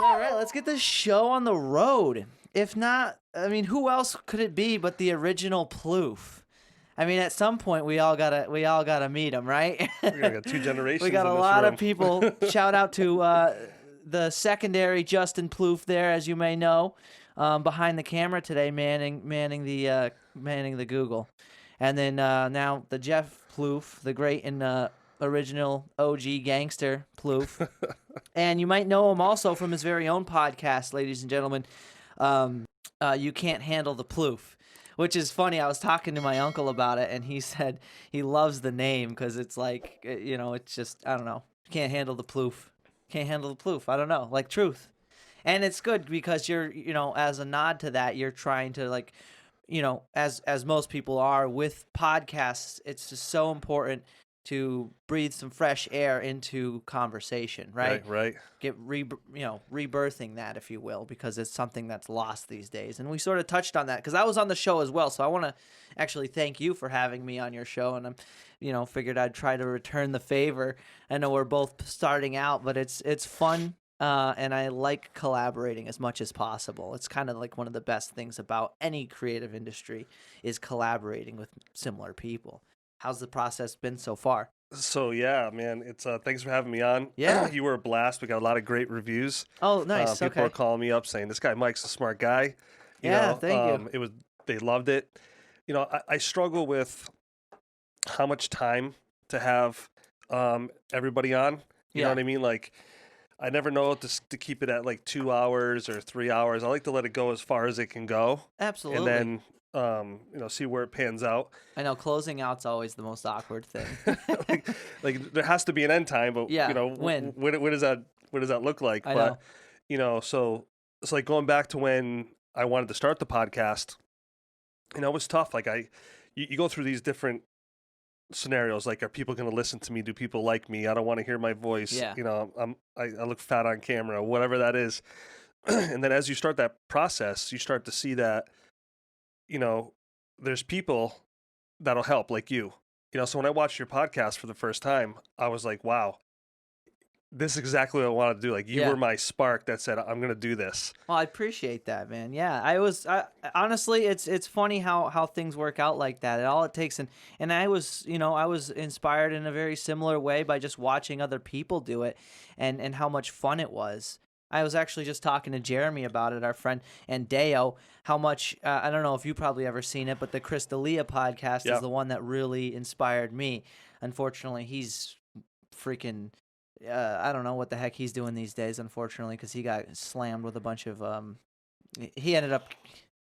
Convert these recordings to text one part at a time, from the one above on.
All right, let's get this show on the road. If not, I mean, who else could it be but the original Ploof? I mean, at some point we all gotta meet him, right? We got two generations. We got a in this lot room. of people. Shout out to the secondary Justin Ploof there, as you may know, behind the camera today, manning the Google, and then now the Jeff Ploof, the great and original OG gangster Ploof. And you might know him also from his very own podcast, ladies and gentlemen. You Can't Handle the Ploof, which is funny. I was talking to my uncle about it, and he said he loves the name because it's like, it's just, I don't know. Can't handle the Ploof. Can't handle the Ploof. I don't know. Like truth. And it's good because you're, as a nod to that, you're trying to like, as most people are with podcasts, it's just so important to breathe some fresh air into conversation, right? Right. Get rebirthing that, if you will, because it's something that's lost these days. And we sort of touched on that because I was on the show as well. So I want to actually thank you for having me on your show. And I'm, figured I'd try to return the favor. I know we're both starting out, but it's fun. And I like collaborating as much as possible. It's kind of like one of the best things about any creative industry is collaborating with similar people. How's the process been so far? So yeah, man, it's thanks for having me on. Yeah. You were a blast. We got a lot of great reviews. Oh, nice. People Okay. are calling me up saying this guy Mike's a smart guy. Thank you. They loved it. I struggle with how much time to have everybody on. You know what I mean? Like, I never know to keep it at like 2 hours or 3 hours. I like to let it go as far as it can go. Absolutely. And then see where it pans out. I know closing out's always the most awkward thing. like there has to be an end time, but Yeah, when does that look like? I know. So it's like going back to when I wanted to start the podcast. It was tough. Like you go through these different scenarios. Like, are people going to listen to me? Do people like me? I don't want to hear my voice. Yeah. I look fat on camera, whatever that is. And then as you start that process, you start to see that, there's people that'll help, like you. So when I watched your podcast for the first time, I was like, wow, this is exactly what I wanted to do. Like, you were my spark that said, I'm going to do this. Well, I appreciate that, man. Yeah, honestly, it's funny how things work out like that. All it takes, and I was inspired in a very similar way by just watching other people do it and how much fun it was. I was actually just talking to Jeremy about it, our friend, and Deo, how much, I don't know if you probably ever seen it, but the Chris D'Elia podcast is the one that really inspired me. Unfortunately, he's freaking, I don't know what the heck he's doing these days, unfortunately, because he got slammed with a bunch of, he ended up,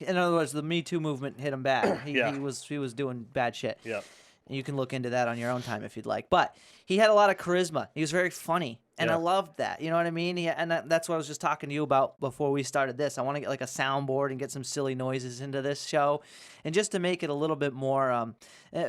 in other words, the Me Too movement hit him bad. He was doing bad shit. Yeah. You can look into that on your own time if you'd like. But he had a lot of charisma. He was very funny. And I loved that. You know what I mean? That's what I was just talking to you about before we started this. I want to get like a soundboard and get some silly noises into this show. And just to make it a little bit more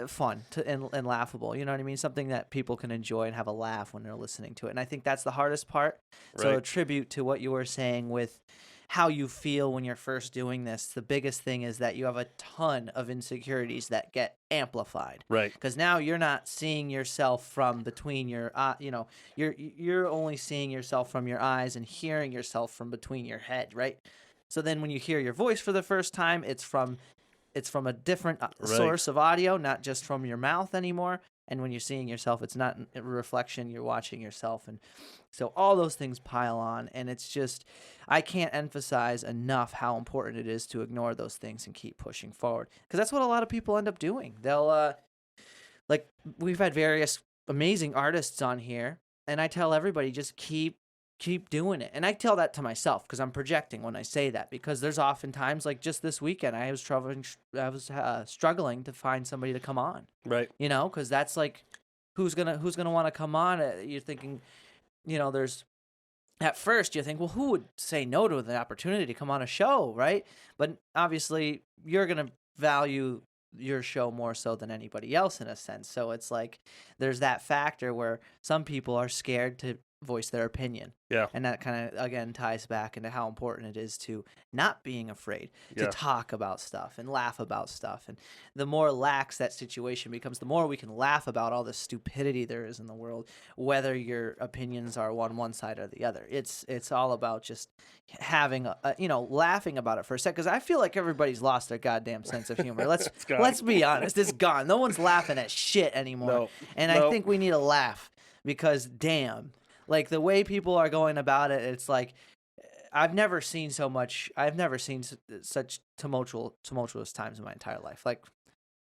fun and laughable. You know what I mean? Something that people can enjoy and have a laugh when they're listening to it. And I think that's the hardest part. Right. So a tribute to what you were saying with how you feel when you're first doing this. The biggest thing is that you have a ton of insecurities that get amplified. Right. Because now you're not seeing yourself from between your, you're only seeing yourself from your eyes and hearing yourself from between your head, right? So then when you hear your voice for the first time, it's from a different source of audio, not just from your mouth anymore. And when you're seeing yourself, it's not a reflection, you're watching yourself. And so all those things pile on. And it's just, I can't emphasize enough how important it is to ignore those things and keep pushing forward. Because that's what a lot of people end up doing. They'll, like, we've had various amazing artists on here. And I tell everybody, just keep doing it. And I tell that to myself because I'm projecting when I say that, because there's oftentimes, like just this weekend, I was struggling to find somebody to come on. Right. Because that's like, who's gonna want to come on? You're thinking, there's, at first you think, well, who would say no to the opportunity to come on a show, right? But obviously you're gonna value your show more so than anybody else in a sense. So it's like there's that factor where some people are scared to voice their opinion. Yeah. And that kind of, again, ties back into how important it is to not being afraid to Yeah. talk about stuff and laugh about stuff. And the more lax that situation becomes, the more we can laugh about all the stupidity there is in the world, whether your opinions are on one side or the other. It's all about just having laughing about it for a sec, because I feel like everybody's lost their goddamn sense of humor. It's gone. Let's be honest, it's gone. No one's laughing at shit anymore. No. And I think we need a laugh, because damn, like the way people are going about it, it's like I've never seen such tumultuous times in my entire life. Like,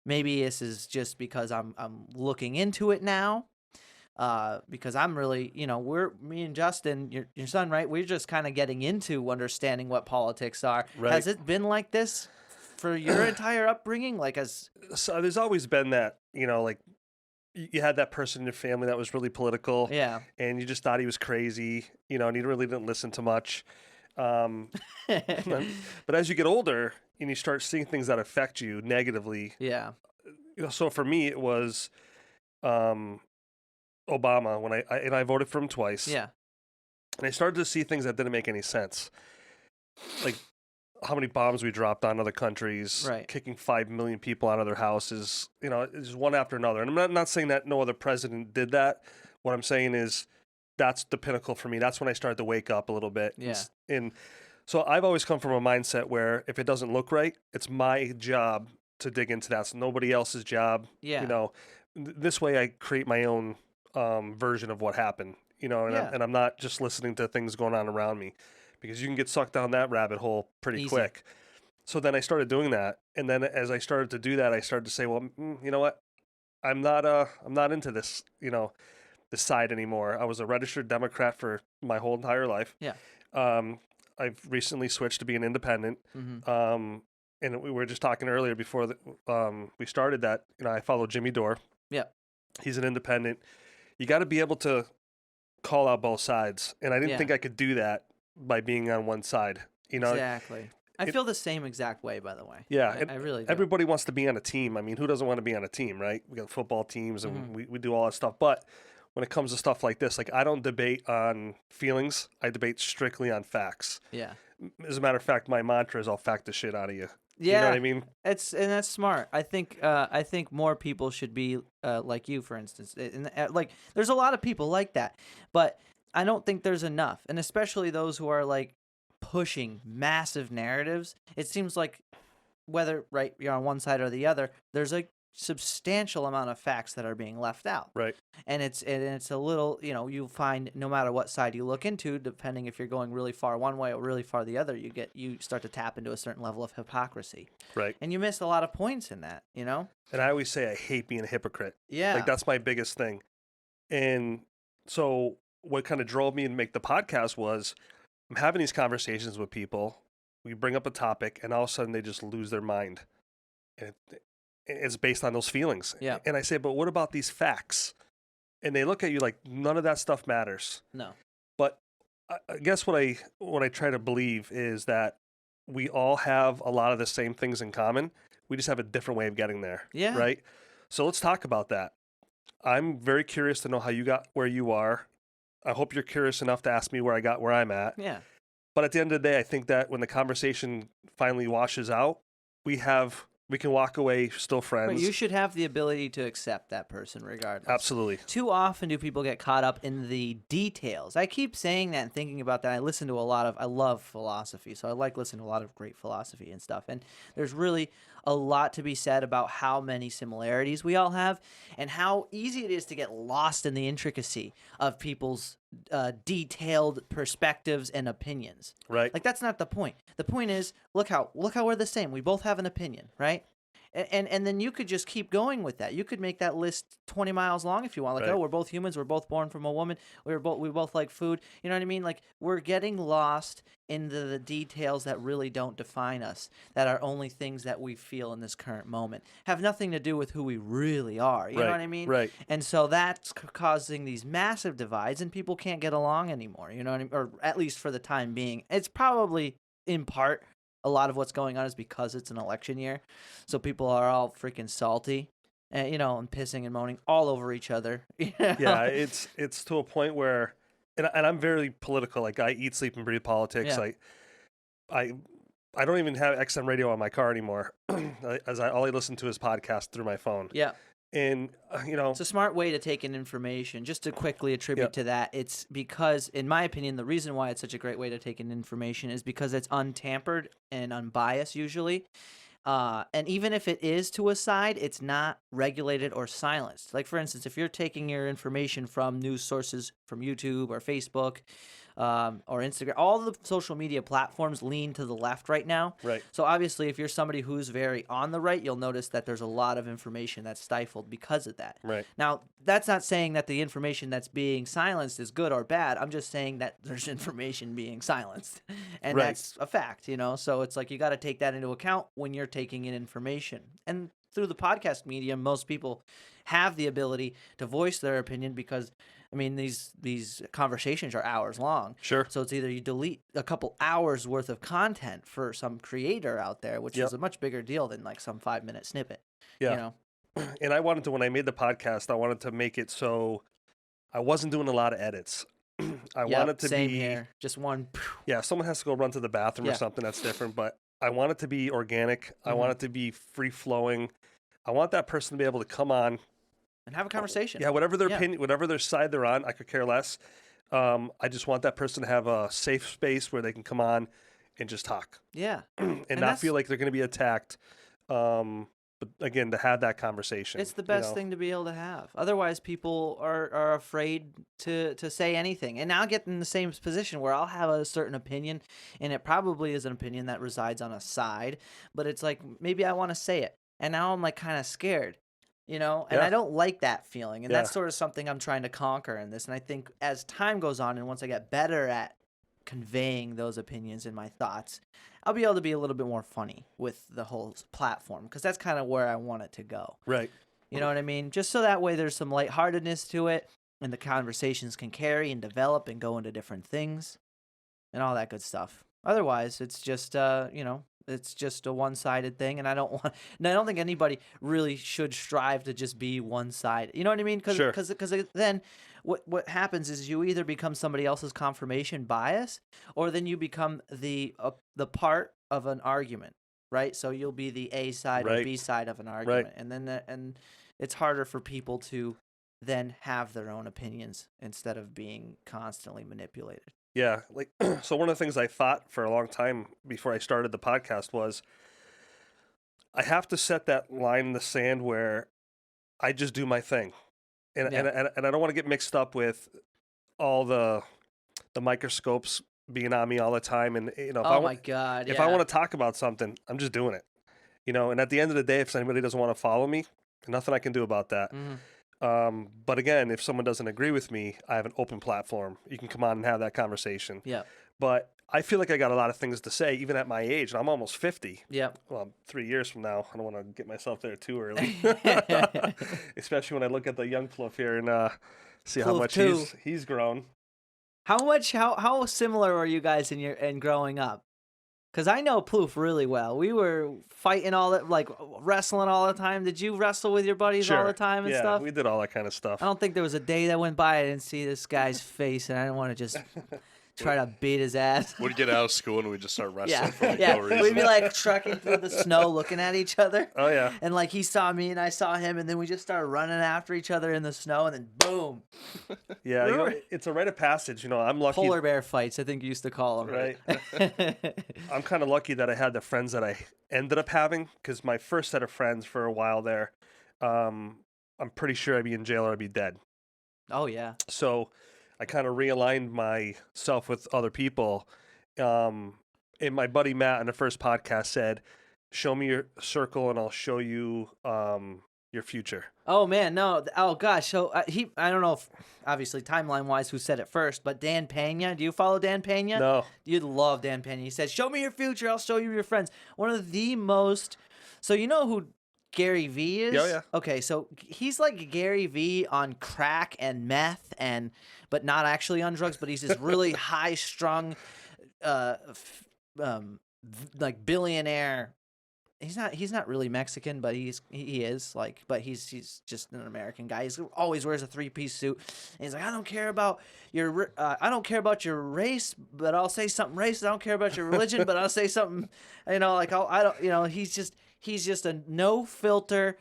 maybe this is just because I'm looking into it now. Because I'm really, me and Justin, your son, right? We're just kind of getting into understanding what politics are. Right. Has it been like this for your entire upbringing? So there's always been that, like you had that person in your family that was really political. Yeah. And you just thought he was crazy, and you really didn't listen to much. But as you get older and you start seeing things that affect you negatively. Yeah. So for me, it was Obama when I voted for him twice. Yeah. And I started to see things that didn't make any sense. Like how many bombs we dropped on other countries, right. kicking 5 million people out of their houses, it's one after another. And I'm not saying that no other president did that. What I'm saying is that's the pinnacle for me. That's when I started to wake up a little bit. Yeah. And so I've always come from a mindset where if it doesn't look right, it's my job to dig into that. It's nobody else's job. Yeah. This way I create my own version of what happened, and I'm not just listening to things going on around me, because you can get sucked down that rabbit hole pretty quick. So then I started doing that. And then as I started to do that, I started to say, well, you know what? I'm not into this, this side anymore. I was a registered Democrat for my whole entire life. Yeah. I've recently switched to be an independent. Mm-hmm. And we were just talking earlier before we started that, I follow Jimmy Dore. Yeah. He's an independent. You got to be able to call out both sides. And I didn't think I could do that by being on one side, Exactly. I feel the same exact way, by the way. Yeah. I really do. Everybody wants to be on a team. I mean, who doesn't want to be on a team, right? We got football teams and we do all that stuff. But when it comes to stuff like this, like I don't debate on feelings. I debate strictly on facts. Yeah. As a matter of fact, my mantra is I'll fact the shit out of you. Yeah. You know what I mean? That's smart. I think more people should be like you, for instance. Like there's a lot of people like that, but I don't think there's enough, and especially those who are like pushing massive narratives. It seems like whether you're on one side or the other, there's a substantial amount of facts that are being left out. Right. And it's a little, you'll find no matter what side you look into, depending if you're going really far one way or really far the other, you start to tap into a certain level of hypocrisy. Right. And you miss a lot of points in that, And I always say I hate being a hypocrite. Yeah. Like that's my biggest thing. And so what kind of drove me to make the podcast was I'm having these conversations with people. We bring up a topic and all of a sudden they just lose their mind. And it's based on those feelings. Yeah. And I say, but what about these facts? And they look at you like none of that stuff matters. No. But I guess what I try to believe is that we all have a lot of the same things in common. We just have a different way of getting there. Yeah. Right? So let's talk about that. I'm very curious to know how you got where you are. I hope you're curious enough to ask me where I got where I'm at. Yeah. But at the end of the day, I think that when the conversation finally washes out, we can walk away still friends. But you should have the ability to accept that person regardless. Absolutely. Too often do people get caught up in the details. I keep saying that and thinking about that. I love philosophy, so I like listening to a lot of great philosophy and stuff. And there's really a lot to be said about how many similarities we all have and how easy it is to get lost in the intricacy of people's detailed perspectives and opinions. Right. Like that's not the point. The point is, look how we're the same. We both have an opinion, right? And then you could just keep going with that. You could make that list 20 miles long if you want. Like, right. Oh, we're both humans. We're both born from a woman. We both like food. You know what I mean? Like, we're getting lost in the details that really don't define us, that are only things that we feel in this current moment. Have nothing to do with who we really are. You know what I mean? Right. And so that's causing these massive divides, and people can't get along anymore. You know what I mean? Or at least for the time being. It's probably in part a lot of what's going on is because it's an election year. So people are all freaking salty, and pissing and moaning all over each other. Yeah, it's to a point where and I'm very political. Like, I eat, sleep, and breathe politics. Yeah. I I don't even have XM radio on my car anymore, as I all I listen to is podcasts through my phone. Yeah. And It's a smart way to take in information. Just to quickly attribute Yep. to that, it's because, in my opinion, the reason why it's such a great way to take in information is because it's untampered and unbiased usually. And even if it is to a side, it's not regulated or silenced. Like, for instance, if you're taking your information from news sources from YouTube or Facebook or Instagram, all the social media platforms lean to the left right now. right, So obviously, if you're somebody who's very on the right, you'll notice that there's a lot of information that's stifled because of that. right, Now, that's not saying that the information that's being silenced is good or bad. I'm just saying that there's information being silenced. And Right. that's a fact, you know? So it's like you got to take that into account when you're taking in information. And through the podcast medium, most people have the ability to voice their opinion because, I mean, these conversations are hours long. sure, So it's either you delete a couple hours worth of content for some creator out there, which Yep. is a much bigger deal than like some 5-minute snippet. yeah. You know? And I wanted to, when I made the podcast, I wanted to make it so I wasn't doing a lot of edits. I Yep, wanted to same be here. Just one. Yeah, if someone has to go run to the bathroom or Yeah. something, that's different. But I want it to be organic. I Mhm. want it to be free flowing. I want that person to be able to come on. And have a conversation. Yeah, whatever their Yeah. opinion, whatever their side they're on, I could care less. I just want that person to have a safe space where they can come on and just talk Yeah. and not that's- feel like they're going to be attacked. But again, to have that conversation, It's the you best know? thing to be able to have. Otherwise, people are afraid to say anything. And I'll get in the same position where I'll have a certain opinion, and it probably is an opinion that resides on a side, but it's like maybe I want to say it, and now I'm like kind of scared, you know? And Yeah. I don't like that feeling, and Yeah. that's sort of something I'm trying to conquer in this. And I think as time goes on, and once I get better at conveying those opinions and my thoughts, I'll be able to be a little bit more funny with the whole platform because that's kind of where I want it to go. Right. You know what I mean? Just so that way there's some lightheartedness to it and the conversations can carry and develop and go into different things and all that good stuff. Otherwise, it's just, it's just a one-sided thing, and I don't think anybody really should strive to just be one-sided. You know what I mean? Sure. Because then what happens is you either become somebody else's confirmation bias, or then you become the part of an argument, right? So you'll be the A side or Right. B side of an argument, and then and it's harder for people to then have their own opinions instead of being constantly manipulated. Yeah, like so one of the things I thought for a long time before I started the podcast was I have to set that line in the sand where I just do my thing. And Yeah. and I don't want to get mixed up with all the microscopes being on me all the time, and if I Oh my want God! if yeah. I want to talk about something, I'm just doing it. And at the end of the day, if anybody doesn't want to follow me, nothing I can do about that. Mhm. But again, if someone doesn't agree with me, I have an open platform. You can come on and have that conversation. Yeah. But I feel like I got a lot of things to say, even at my age. And I'm almost 50. Yep. Well, 3 years from now. I don't want to get myself there too early. Especially when I look at the young Ploof here and see how Ploof much too. he's grown. How similar were you guys in growing up? Because I know Ploof really well. We were fighting all that, like wrestling all the time. Did you wrestle with your buddies all the time and yeah, stuff? we did all that kind of stuff. I don't think there was a day that went by I didn't see this guy's face, and I didn't want to just try to beat his ass. We'd get out of school and we'd just start wrestling Yeah, for like yeah. no reason. We'd be like trekking through the snow, looking at each other. Oh, yeah. And like he saw me and I saw him, and then we just started running after each other in the snow, and then boom. Yeah, Remember? it's a rite of passage. I'm lucky. Polar bear fights, I think you used to call them. Right. I'm kind of lucky that I had the friends that I ended up having, because my first set of friends for a while there, I'm pretty sure I'd be in jail or I'd be dead. Oh yeah. So I kind of realigned myself with other people. And my buddy Matt on the first podcast said, "Show me your circle and I'll show you your future." Oh man, no. Oh gosh. So I don't know if obviously timeline wise who said it first, but Dan Pena. Do you follow Dan Pena? No. You'd love Dan Pena. He said, "Show me your future. I'll show you your friends." One of the most. So you know who Gary Vee is? Yeah, yeah. Okay, so he's like Gary Vee on crack and meth, but not actually on drugs. But he's this really high strung, like billionaire he's not really Mexican, but he is like, but he's just an American guy. He always wears a 3-piece suit. And he's like, I don't care about your race, but I'll say something racist. I don't care about your religion, but I'll say something, like I don't, he's just a no filter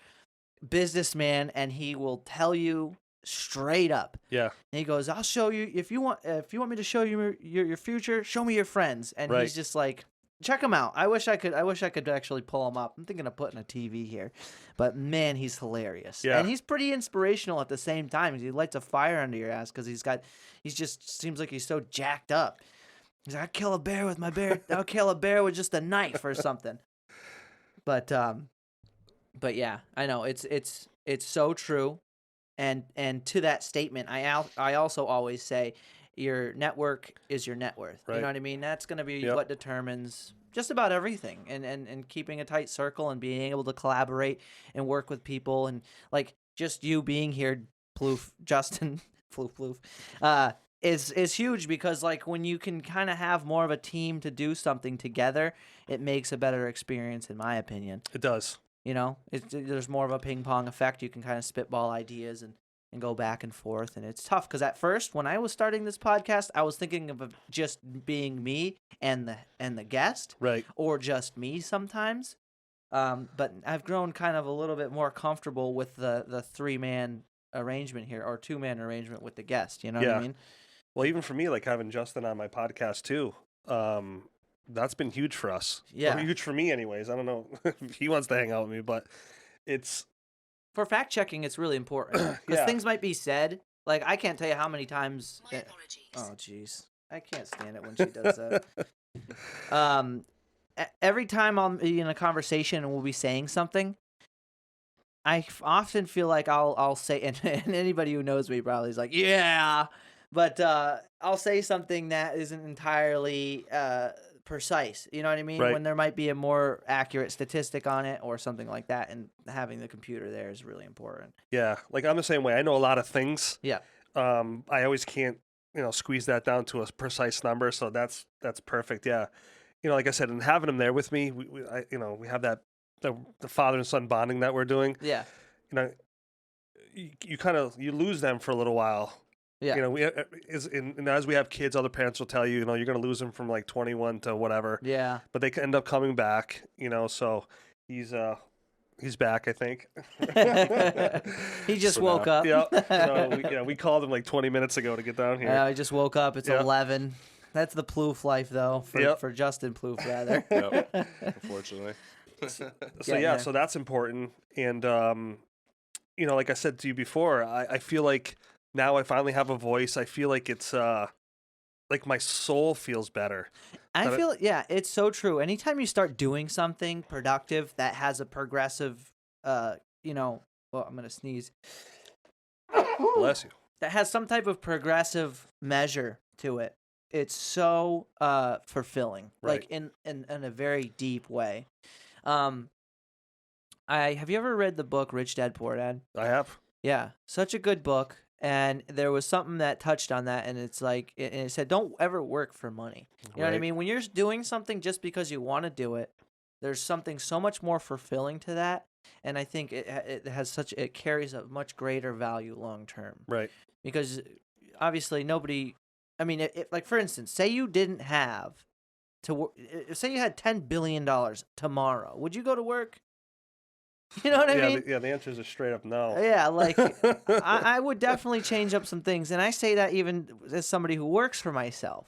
businessman, and he will tell you straight up. Yeah. And he goes, I'll show you if you want me to show you your future, show me your friends. And he's just like, check him out. I wish I could actually pull him up. I'm thinking of putting a TV here. But man, he's hilarious. Yeah. And he's pretty inspirational at the same time. He lights a fire under your ass because he's just seems like he's so jacked up. He's like, I'll kill a bear with my bare I'll kill a bear with just a knife or something. But yeah, I know it's so true. And to that statement, I also always say your network is your net worth. Right. You know what I mean? That's going to be Yep. what determines just about everything. And keeping a tight circle and being able to collaborate and work with people, and like just you being here, Ploof, Justin, Ploof, is huge, because like when you can kind of have more of a team to do something together, it makes a better experience, in my opinion. It does. There's more of a ping pong effect. You can kind of spitball ideas and go back and forth. And it's tough because at first, when I was starting this podcast, I was thinking of just being me and the guest, Right. or just me sometimes. But I've grown kind of a little bit more comfortable with the 3-man arrangement here, or 2-man arrangement with the guest. You know what I mean? Well, even for me, like having Justin on my podcast too, that's been huge for us. Yeah. Or huge for me anyways. I don't know if he wants to hang out with me, but it's... For fact checking, it's really important, because Yeah. things might be said. Like, I can't tell you how many times. My apologies. Oh, jeez, I can't stand it when she does that. Every time I'm in a conversation and we'll be saying something, I often feel like I'll say, and anybody who knows me probably is like, yeah, but I'll say something that isn't entirely precise. You know what I mean? Right. When there might be a more accurate statistic on it or something like that, and having the computer there is really important. Yeah, like I'm the same way. I know a lot of things. Yeah. I always can't, squeeze that down to a precise number. So that's perfect. Yeah. Like I said, and having him there with me, we have that the father and son bonding that we're doing. Yeah. You kind of lose them for a little while. Yeah. And as we have kids, other parents will tell you, you're going to lose them from like 21 to whatever. Yeah. But they end up coming back. So he's back, I think. He just For woke now. up. Yeah. We called him like 20 minutes ago to get down here. I just woke up. It's Yep. 11. That's the Ploof life, though, Yep. for Justin Ploof, rather. Yep. Unfortunately. So Yeah. so that's important. And like I said to you before, I feel like now I finally have a voice. I feel like it's like my soul feels better. I feel, it's so true. Anytime you start doing something productive that has a progressive, well, I'm going to sneeze. Bless you. That has some type of progressive measure to it. It's so fulfilling, Right. like in a very deep way. Have you ever read the book Rich Dad Poor Dad? I have. Yeah, such a good book. And there was something that touched on that, and it's like, and it said, don't ever work for money. You know what I Right. mean? When you're doing something just because you want to do it, there's something so much more fulfilling to that. And I think it carries a much greater value long term. Right. Because obviously nobody, I mean, like for instance, say you didn't have say you had $10 billion tomorrow, would you go to work? You know what I mean? The answer is a straight up no. Yeah, like I would definitely change up some things, and I say that even as somebody who works for myself.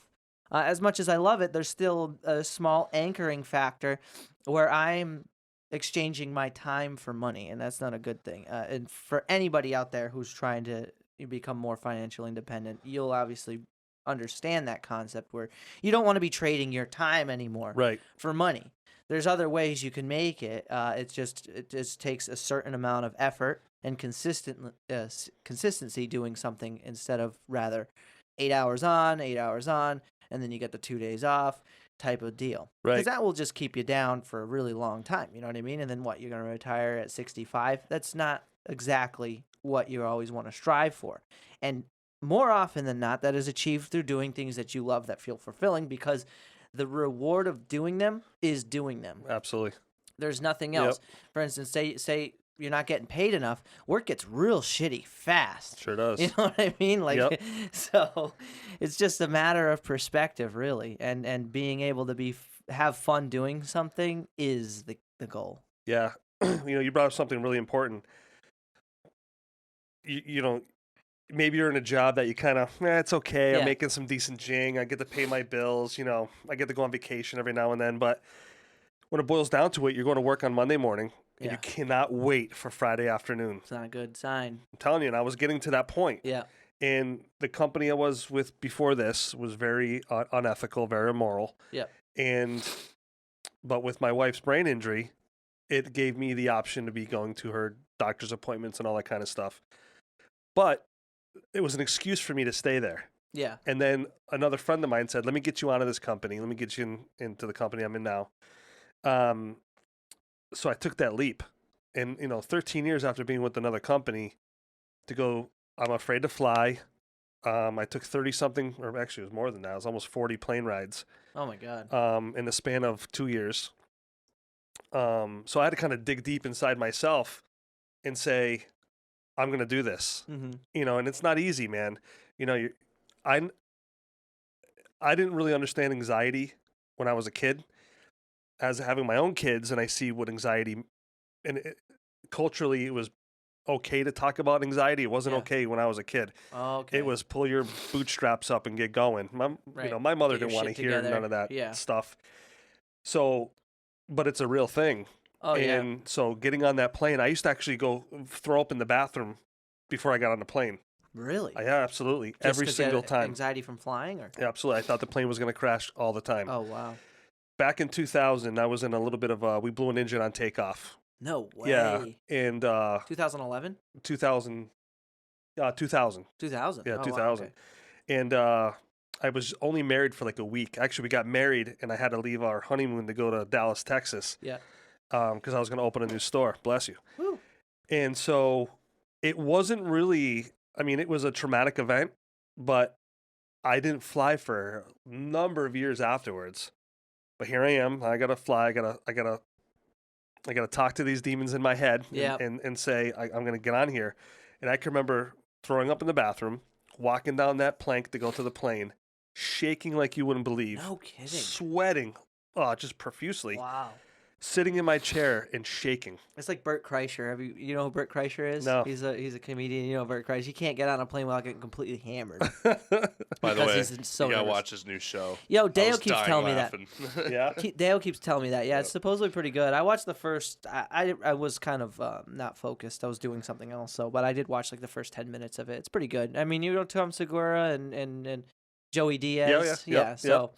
As much as I love it, there's still a small anchoring factor where I'm exchanging my time for money, and that's not a good thing. And for anybody out there who's trying to become more financially independent, you'll obviously understand that concept where you don't want to be trading your time anymore Right. for money. There's other ways you can make it. It just takes a certain amount of effort and consistency doing something instead of rather 8 hours on, 8 hours on, and then you get the 2 days off type of deal. Right. Because that will just keep you down for a really long time. You know what I mean? And then what? You're going to retire at 65? That's not exactly what you always want to strive for. And more often than not, that is achieved through doing things that you love that feel fulfilling, because the reward of doing them is doing them. Absolutely. there's nothing else. For instance, say you're not getting paid enough, work gets real shitty fast. Sure does. You know what I mean? Like, Yep. so it's just a matter of perspective, really, and being able to have fun doing something is the goal. Yeah. You brought up something really important. You know, maybe you're in a job that you kind of, it's okay. Yeah. I'm making some decent jing. I get to pay my bills. I get to go on vacation every now and then. But when it boils down to it, you're going to work on Monday morning, and you cannot wait for Friday afternoon. It's not a good sign. I'm telling you, and I was getting to that point. Yeah. And the company I was with before this was very unethical, very immoral. Yeah. But with my wife's brain injury, it gave me the option to be going to her doctor's appointments and all that kind of stuff. But it was an excuse for me to stay there. Yeah. And then another friend of mine said, let me get you out of this company. Let me get you into the company I'm in now. So I took that leap. And, 13 years after being with another company to go, I'm afraid to fly. I took 30-something, or actually it was more than that. It was almost 40 plane rides. Oh, my God. In the span of 2 years. So I had to kind of dig deep inside myself and say, I'm going to do this. Mm-hmm. And it's not easy, man. I didn't really understand anxiety when I was a kid. As having my own kids, and I see what anxiety, and culturally it was okay to talk about anxiety. It wasn't okay when I was a kid. Oh, okay. It was pull your bootstraps up and get going. My mother didn't want to hear none of that stuff. So, but it's a real thing. Oh, and so getting on that plane, I used to actually go throw up in the bathroom before I got on the plane. Really? Yeah, absolutely. Just every 'cause you had single time. Anxiety from flying, or? Yeah, absolutely. I thought the plane was going to crash all the time. Oh, wow. Back in 2000, I was in a little bit of we blew an engine on takeoff. No way. Yeah, and 2011? 2000. 2000. 2000. Yeah, Oh, 2000. Wow, okay. And I was only married for like a week. Actually, we got married, and I had to leave our honeymoon to go to Dallas, Texas. Yeah. Because I was going to open a new store. Bless you. Woo. And so it wasn't really. I mean, it was a traumatic event, but I didn't fly for a number of years afterwards. But here I am. I gotta fly. I gotta talk to these demons in my head and say I'm gonna get on here. And I can remember throwing up in the bathroom, walking down that plank to go to the plane, shaking like you wouldn't believe. No kidding. Sweating, just profusely. Wow. Sitting in my chair and shaking. It's like Bert Kreischer. You know who Bert Kreischer is? No. He's a comedian. You know Bert Kreischer. He can't get on a plane without getting completely hammered. By the way, he's so you gotta nervous. watch his new show. Yo, I Dale was keeps dying telling laughing. me that. Yeah. Dale keeps telling me that. Yeah, it's supposedly pretty good. I watched the first. I was kind of not focused. I was doing something else. But I did watch like the first 10 minutes of it. It's pretty good. I mean, Tom Segura and Joey Diaz. Yeah. So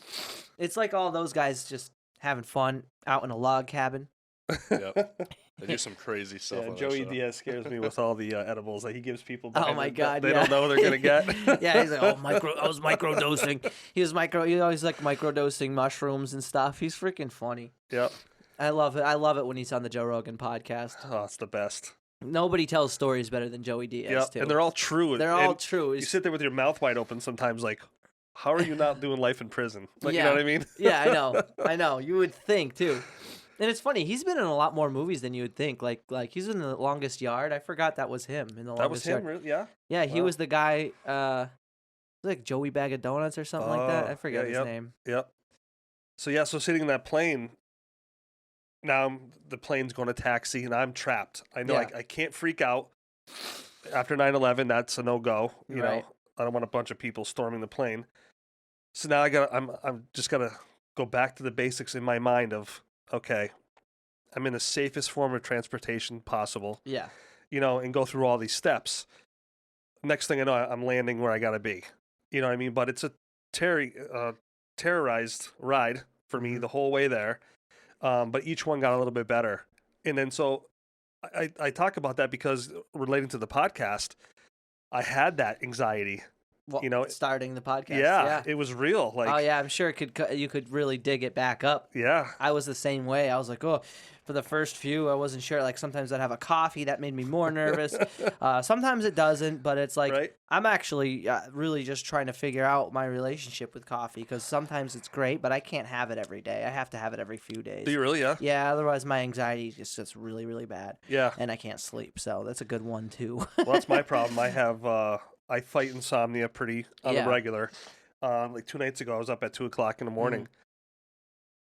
it's like all those guys just having fun out in a log cabin. Yep. They do some crazy stuff. Yeah, on Joey that show. Diaz scares me with all the edibles that he gives people. Oh my God! They don't know they're gonna get. Yeah, he's like, I was microdosing. He always like microdosing mushrooms and stuff. He's freaking funny. Yep. I love it. I love it when he's on the Joe Rogan podcast. Oh, it's the best. Nobody tells stories better than Joey Diaz. Yep. Too. And they're all true. They're all true. You sit there with your mouth wide open sometimes, like, how are you not doing life in prison? Like, Yeah. you know what I mean? Yeah, I know. You would think too. And it's funny, he's been in a lot more movies than you would think. Like he's in The Longest Yard. I forgot that was him in The That was Longest Yard. him, really? Yeah. Yeah, he Wow. was the guy. Like Joey Bag of Donuts or something like that. I forget his name. Yep. So sitting in that plane. Now the plane's going to taxi, and I'm trapped. I know Yeah. I can't freak out. After 9/11, that's a no go. You Right. know, I don't want a bunch of people storming the plane. So now I'm just gotta go back to the basics in my mind of, okay, I'm in the safest form of transportation possible, Yeah. and go through all these steps. Next thing I know, I'm landing where I gotta be. You know what I mean? But it's a terrorized ride for me the whole way there. But each one got a little bit better. And then so I talk about that because relating to the podcast, I had that anxiety starting the podcast. Yeah, it was real. Like, oh yeah, I'm sure you could really dig it back up. Yeah. I was the same way. I was like, oh, for the first few, I wasn't sure. Like sometimes I'd have a coffee that made me more nervous. Sometimes it doesn't, but it's like Right. I'm actually really just trying to figure out my relationship with coffee because sometimes it's great, but I can't have it every day. I have to have it every few days. Do you really? Yeah. Yeah, otherwise my anxiety just gets really, really bad. Yeah. And I can't sleep. So that's a good one too. Well, that's my problem. I fight insomnia pretty on Yeah. the regular. Like 2 nights ago, I was up at 2:00 in the morning.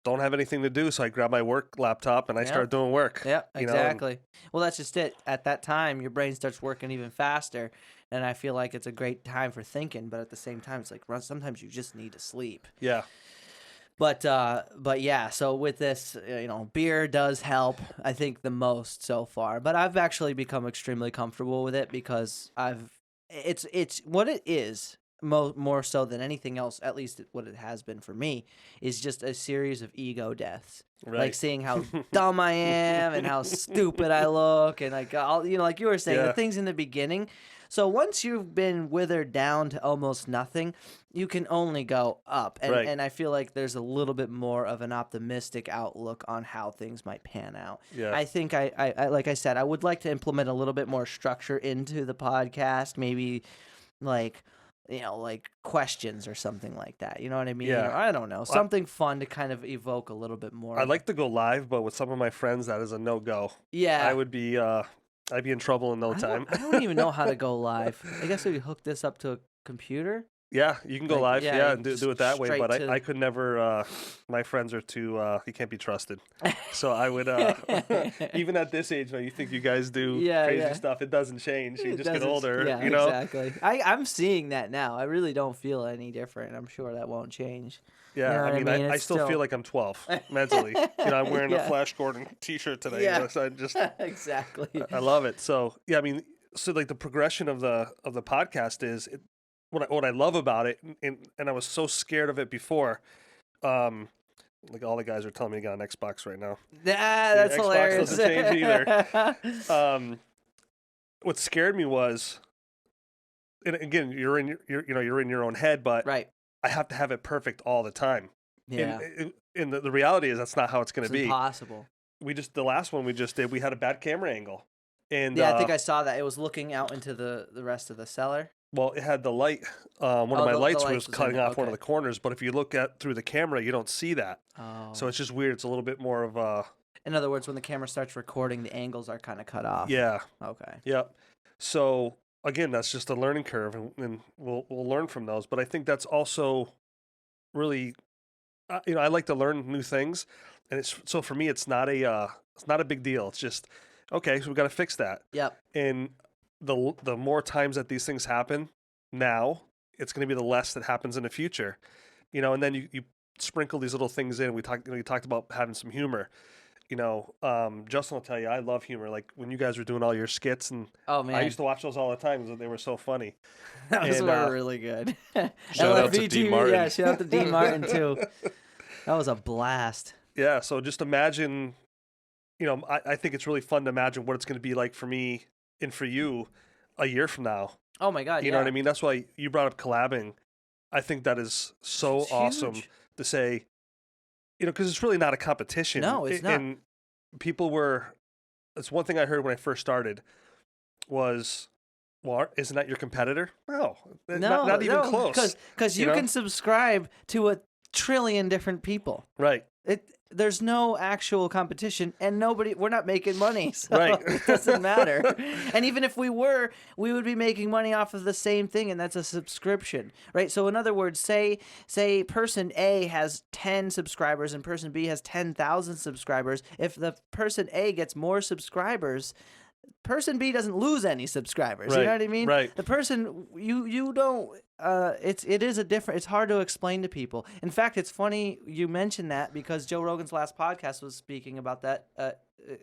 Don't have anything to do, so I grabbed my work laptop and I started doing work. Yeah, you know, exactly. Well, that's just it. At that time, your brain starts working even faster, and I feel like it's a great time for thinking. But at the same time, it's like sometimes you just need to sleep. Yeah. But yeah. So with this, beer does help. I think the most so far. But I've actually become extremely comfortable with it because it's what it is. More so than anything else, at least what it has been for me, is just a series of ego deaths. Right. Like seeing how dumb I am and how stupid I look, and like like you were saying, the things in the beginning. So once you've been withered down to almost nothing, you can only go up. And I feel like there's a little bit more of an optimistic outlook on how things might pan out. Yeah. I think I like I said, I would like to implement a little bit more structure into the podcast, maybe like questions or something like that. You know what I mean? Yeah. Or, I don't know. Something fun to kind of evoke a little bit more. I'd like to go live, but with some of my friends, that is a no-go. Yeah. I would be, I'd be in trouble in no time. I don't even know how to go live. I guess we could hook this up to a computer. Yeah, you can go live, and do it that way. straight But to- I could never. My friends are too. You can't be trusted. So I would. Even at this age, you think you guys do crazy stuff. It doesn't change. You just get older. Yeah, exactly. I'm seeing that now. I really don't feel any different. I'm sure that won't change. Yeah, You know what I mean? I It's still still- feel like I'm 12 mentally. I'm wearing Yeah. a Flash Gordon T-shirt today. Yeah. So I just Exactly. I love it. So yeah, so like the progression of the podcast is what I love about it, and I was so scared of it before. Like all the guys are telling me to get on Xbox right now. That's Xbox hilarious. doesn't change either. What scared me was, and again, you're in your own head, but Right. I have to have it perfect all the time. Yeah. And the reality is that's not how it's going to be. Impossible. The last one we just did, we had a bad camera angle, and Yeah, I think I saw that. It was looking out into the rest of the cellar. well, it had the light. One of my the lights light was was cutting in it, off one of okay. the corners, but if you look at through the camera, you don't see that. Oh. So it's just weird. It's a little bit more of a In other words, when the camera starts recording, the angles are kind of cut off. yeah. Okay. Yep. So again, that's just a learning curve, and we'll learn from those. But I think that's also really, I like to learn new things, and it's so for me, it's not a big deal. It's just okay, so we got to fix that. Yep. And the more times that these things happen now, it's going to be the less that happens in the future. And then you sprinkle these little things in. We talked about having some humor. Justin will tell you I love humor. Like when you guys were doing all your skits, and Oh man, I used to watch those all the time because they were so funny. those and, were really good. Shout out to LFV D. too, Martin. Yeah, shout out to D. Martin too. That was a blast. Yeah, so just imagine, I think it's really fun to imagine what it's going to be like for me and for you a year from now. Oh my god, You know what I mean? That's why you brought up collabing. I think that is so It's awesome huge. to say, because it's really not a competition. No, it's not. And it's one thing I heard when I first started was, well, isn't that your competitor? No, not even close. Because you can subscribe to 1 trillion different people. Right. There's no actual competition, and we're not making money, so Right. it doesn't matter. And even if we were, we would be making money off of the same thing, and that's a subscription, right? So in other words, say person A has 10 subscribers and person B has 10,000 subscribers. If the person A gets more subscribers, person B doesn't lose any subscribers. You Right, know what I mean? right. The person you don't. It's hard to explain to people. In fact, it's funny you mentioned that because Joe Rogan's last podcast was speaking about that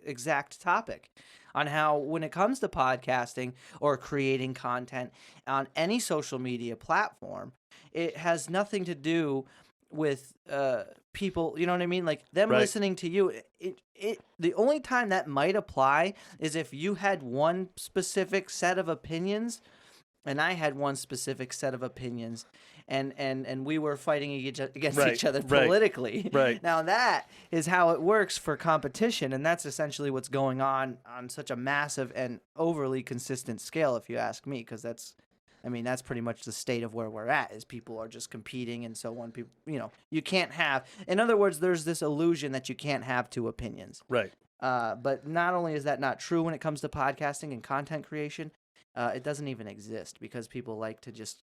exact topic on how when it comes to podcasting or creating content on any social media platform, it has nothing to do with people, you know what I mean? Like them Right. listening to you. The only time that might apply is if you had one specific set of opinions and I had one specific set of opinions, and we were fighting against Right, each other right, politically. right. Now that is how it works for competition, and that's essentially what's going on such a massive and overly consistent scale, if you ask me, because that's pretty much the state of where we're at, is people are just competing, and so when people, you can't have, in other words, there's this illusion that you can't have two opinions. Right. But not only is that not true when it comes to podcasting and content creation, it doesn't even exist because people like to just,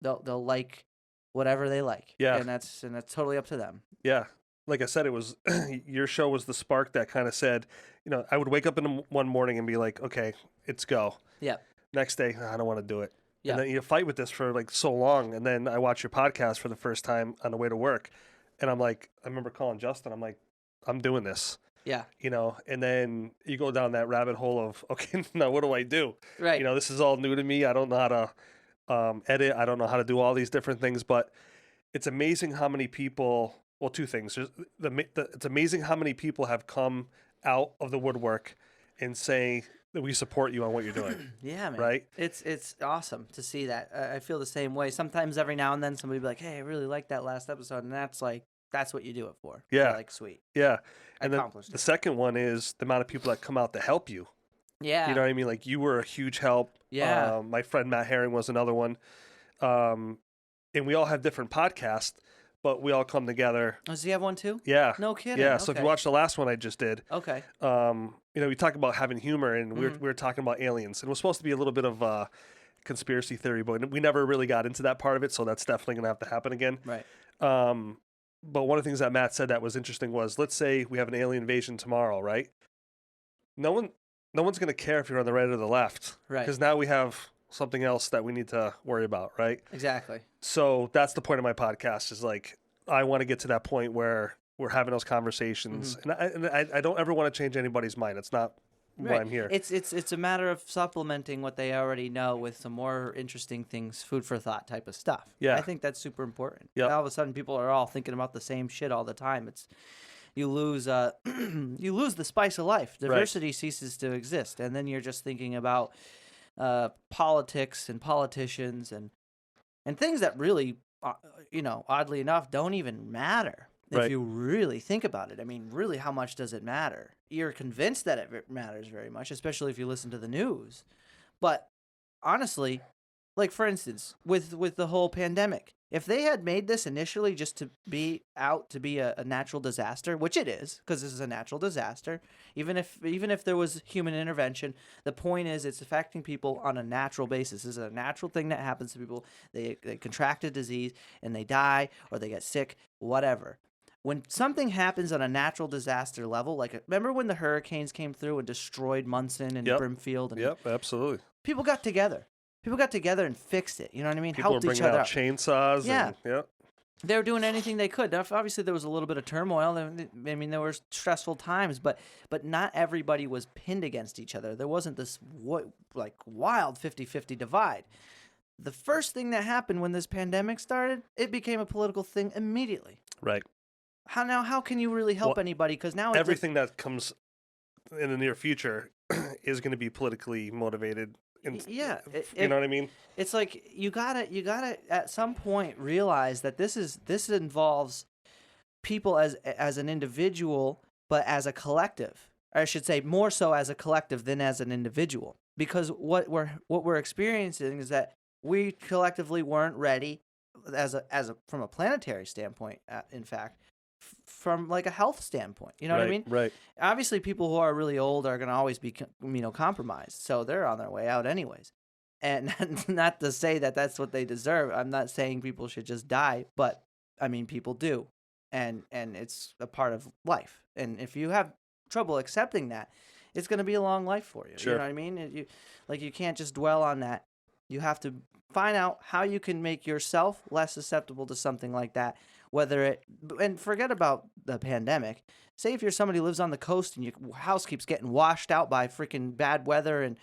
they'll like whatever they like. Yeah. And that's totally up to them. Yeah. Like I said, it was your show was the spark that kind of said, I would wake up one morning and be like, okay, it's go. Yep. Next day, I don't want to do it. Yep. And then you fight with this for like so long. And then I watch your podcast for the first time on the way to work. And I'm like, I remember calling Justin. I'm like, I'm doing this. Yeah. And then you go down that rabbit hole of, okay, now what do I do? Right. This is all new to me. I don't know how to edit. I don't know how to do all these different things, but it's amazing how many people, well, two things. It's amazing how many people have come out of the woodwork and say that we support you on what you're doing. Yeah, man. Right? It's awesome to see that. I feel the same way. Sometimes every now and then somebody will be like, hey, I really like that last episode. And that's what you do it for. Yeah. You're like, sweet. Yeah. And then Accomplished the it. second one is the amount of people that come out to help you. Yeah. You know what I mean? Like you were a huge help. Yeah. My friend Matt Herring was another one. And we all have different podcasts, but we all come together. Oh, does he have one too? Yeah. No kidding. Yeah. So if Okay. you watch the last one I just did, Okay. we talk about having humor, and we were talking about aliens, and it was supposed to be a little bit of conspiracy theory, but we never really got into that part of it. So that's definitely going to have to happen again. Right. But one of the things that Matt said that was interesting was, let's say we have an alien invasion tomorrow, right? No one's going to care if you're on the right or the left, Right. Because now we have something else that we need to worry about, right? Exactly. So that's the point of my podcast, is like, I want to get to that point where we're having those conversations, and I don't ever want to change anybody's mind. It's not why I'm here. It's a matter of supplementing what they already know with some more interesting things, food for thought type of stuff. Yeah. I think that's super important. Yep. All of a sudden, people are all thinking about the same shit all the time. You lose you lose the spice of life. Diversity ceases to exist, and then you're just thinking about politics and politicians and things that really, oddly enough, don't even matter. If Right. you really think about it, I mean, really, how much does it matter? You're convinced that it matters very much, especially if you listen to the news. But honestly, like for instance, with the whole pandemic, if they had made this initially just to be a natural disaster, which it is, because this is a natural disaster, even if there was human intervention, the point is it's affecting people on a natural basis. This is a natural thing that happens to people. They contract a disease and they die or they get sick, whatever. When something happens on a natural disaster level, remember when the hurricanes came through and destroyed Munson and Yep. Brimfield? And Yep, absolutely. people got together. People got together and fixed it. You know what I mean? People are Helped each bringing other out out. chainsaws. Yeah. And, yep. They were doing anything they could. Now, obviously, there was a little bit of turmoil. I mean, there were stressful times, but not everybody was pinned against each other. There wasn't this wild 50-50 divide. The first thing that happened when this pandemic started, it became a political thing immediately. Right. How can you really help anybody? Because now Everything that comes in the near future is going to be politically motivated. Yeah, You know what I mean? It's like you gotta at some point realize that this involves people as an individual, but as a collective. Or I should say more so as a collective than as an individual. Because what we're experiencing is that we collectively weren't ready from a planetary standpoint. In fact, from like a health standpoint, you know what I mean? Right. Obviously, people who are really old are going to always be, compromised. So they're on their way out anyways. And not to say that that's what they deserve. I'm not saying people should just die, but I mean, people do. And it's a part of life. And if you have trouble accepting that, it's going to be a long life for you. Sure. You know what I mean? You can't just dwell on that. You have to find out how you can make yourself less susceptible to something like that. And forget about the pandemic. Say if you're somebody who lives on the coast and your house keeps getting washed out by freaking bad weather and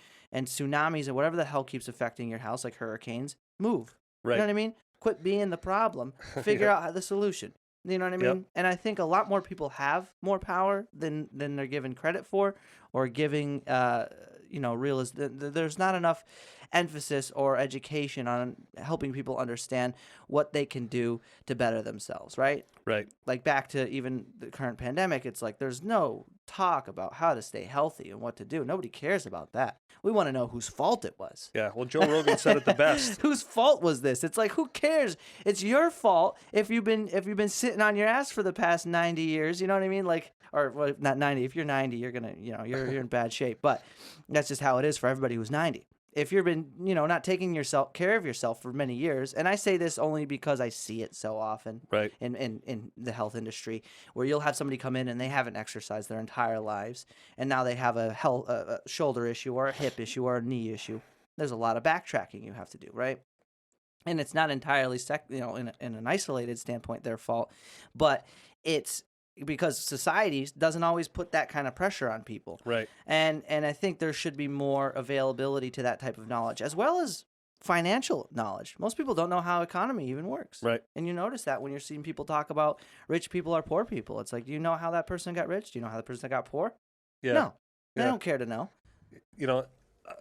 tsunamis and whatever the hell keeps affecting your house, like hurricanes, move. Right. You know what I mean? Quit being the problem. Figure out the solution. You know what I mean? Yep. And I think a lot more people have more power than they're given credit for, or giving, there's not enough emphasis or education on helping people understand what they can do to better themselves, right? Right. Like back to even the current pandemic, it's like there's no talk about how to stay healthy and what to do. Nobody cares about that. We want to know whose fault it was. Yeah. Well, Joe Rogan said it the best. Whose fault was this? It's like, who cares? It's your fault if you've been sitting on your ass for the past 90 years. You know what I mean? Like, or well, not 90. If you're 90, you're gonna, you're in bad shape. But that's just how it is for everybody who's 90. If you've been, not taking care of yourself for many years, and I say this only because I see it so often, Right. in the health industry, where you'll have somebody come in and they haven't exercised their entire lives, and now they have a shoulder issue or a hip issue or a knee issue. There's a lot of backtracking you have to do, right? And it's not entirely, in an isolated standpoint, their fault, but it's because society doesn't always put that kind of pressure on people. Right. And I think there should be more availability to that type of knowledge, as well as financial knowledge. Most people don't know how economy even works. Right. And you notice that when you're seeing people talk about rich people or poor people. It's like, do you know how that person got rich? Do you know how the person got poor? Yeah. No. They Yeah. don't care to know.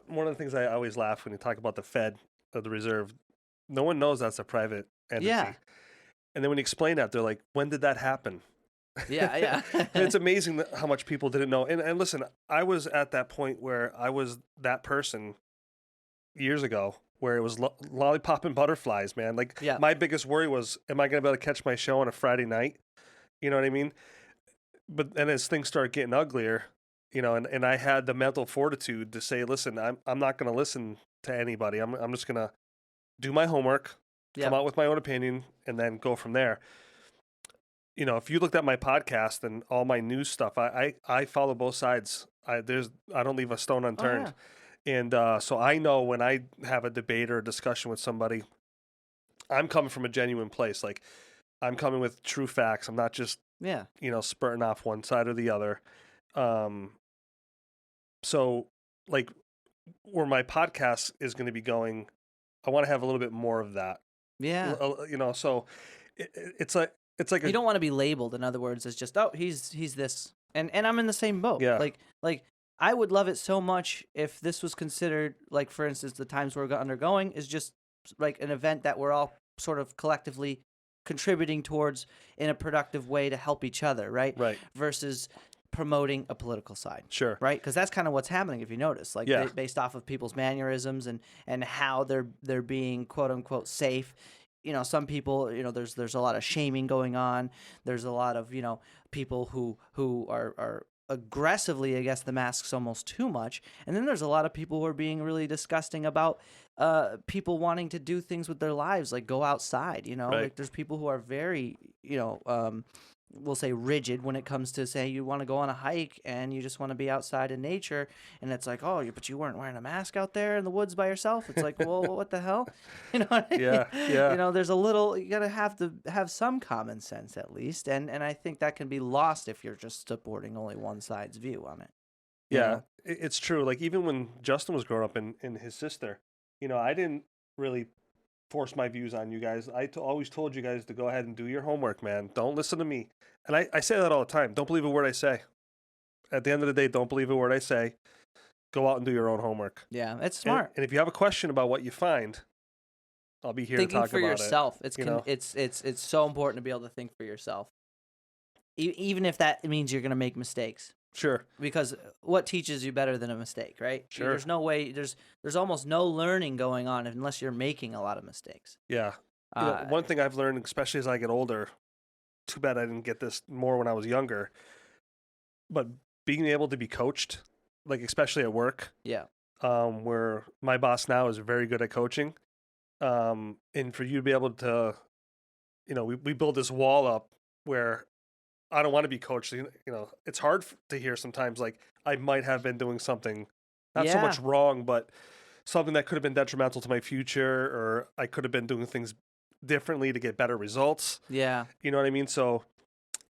One of the things I always laugh when you talk about the Fed or the Reserve, no one knows that's a private entity. Yeah. And then when you explain that, they're like, when did that happen? Yeah, yeah. And it's amazing how much people didn't know. And listen, I was at that point where I was that person years ago where it was lollipop and butterflies, man. Like, Yeah. my biggest worry was, am I going to be able to catch my show on a Friday night? You know what I mean? But then as things start getting uglier, and I had the mental fortitude to say, listen, I'm not going to listen to anybody. I'm just going to do my homework, come out with my own opinion, and then go from there. If you looked at my podcast and all my news stuff, I follow both sides. I don't leave a stone unturned. Oh, And so I know when I have a debate or a discussion with somebody, I'm coming from a genuine place. Like, I'm coming with true facts. I'm not just, yeah. spurting off one side or the other. So, like, where my podcast is going to be going, I want to have a little bit more of that. Yeah. So it's like You don't want to be labeled, in other words, as just, oh, he's this. And I'm in the same boat. Yeah. Like I would love it so much if this was considered, like, for instance, the times we're undergoing is just like an event that we're all sort of collectively contributing towards in a productive way to help each other, right? Right. Versus promoting a political side. Sure. Right? Because that's kind of what's happening, if you notice, like, Yeah. based off of people's mannerisms and how they're being quote unquote safe. Some people, there's a lot of shaming going on. There's a lot of, people who are aggressively against the masks almost too much. And then there's a lot of people who are being really disgusting about people wanting to do things with their lives, like go outside, Right. Like, there's people who are very, we'll say rigid when it comes to saying you want to go on a hike and you just want to be outside in nature, and it's like, oh, but you weren't wearing a mask out there in the woods by yourself. It's like, well, what the hell? What I mean? Yeah. There's a little, you gotta have some common sense at least, and I think that can be lost if you're just supporting only one side's view on it. Yeah, it's true. Like, even when Justin was growing up and his sister, I didn't really force my views on you guys. I always told you guys to go ahead and do your homework, man. Don't listen to me. And I say that all the time. Don't believe a word I say. At the end of the day, don't believe a word I say. Go out and do your own homework. Yeah, it's smart. And if you have a question about what you find, I'll be here Thinking to talk for about yourself. it. It's so important to be able to think for yourself, even if that means you're gonna make mistakes. Sure. Because what teaches you better than a mistake, right? Sure. There's no way. There's almost no learning going on unless you're making a lot of mistakes. Yeah. One thing I've learned, especially as I get older, too bad I didn't get this more when I was younger, but being able to be coached, like, especially at work, Yeah. where my boss now is very good at coaching, and for you to be able to, we build this wall up where I don't want to be coached. It's hard to hear sometimes, like, I might have been doing something not so Yeah. much wrong, but something that could have been detrimental to my future, or I could have been doing things differently to get better results. Yeah. You know what I mean? So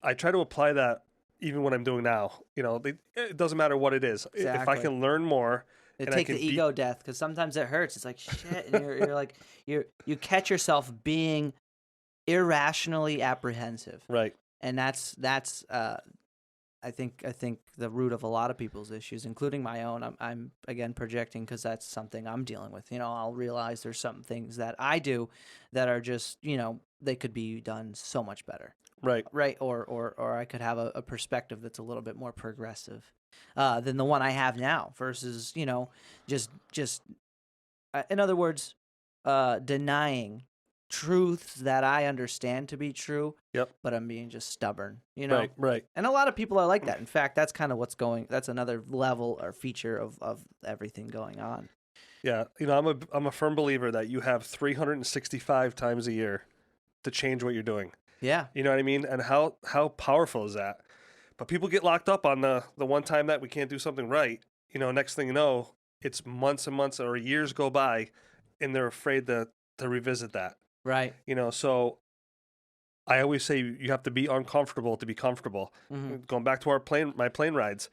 I try to apply that even when I'm doing now. It doesn't matter what it is. If I Exactly. can learn more, and I Take can the ego death, because sometimes it hurts. It's like shit, and you're like you catch yourself being irrationally apprehensive, right. and that's I think the root of a lot of people's issues, including my own, I'm again projecting because that's something I'm dealing with. I'll realize there's some things that I do that are just, they could be done so much better. Right. Right. Or I could have a perspective that's a little bit more progressive than the one I have now versus, just in other words, denying truths that I understand to be true. Yep. But I'm being just stubborn, Right. Right. And a lot of people are like that. In fact, that's kind of that's another level or feature of everything going on. Yeah. I'm a firm believer that you have 365 times a year to change what you're doing. Yeah. You know what I mean? And how powerful is that? But people get locked up on the one time that we can't do something right. Next thing you know, it's months and months or years go by, and they're afraid to revisit that. Right. So I always say you have to be uncomfortable to be comfortable. Mm-hmm. Going back to my plane rides,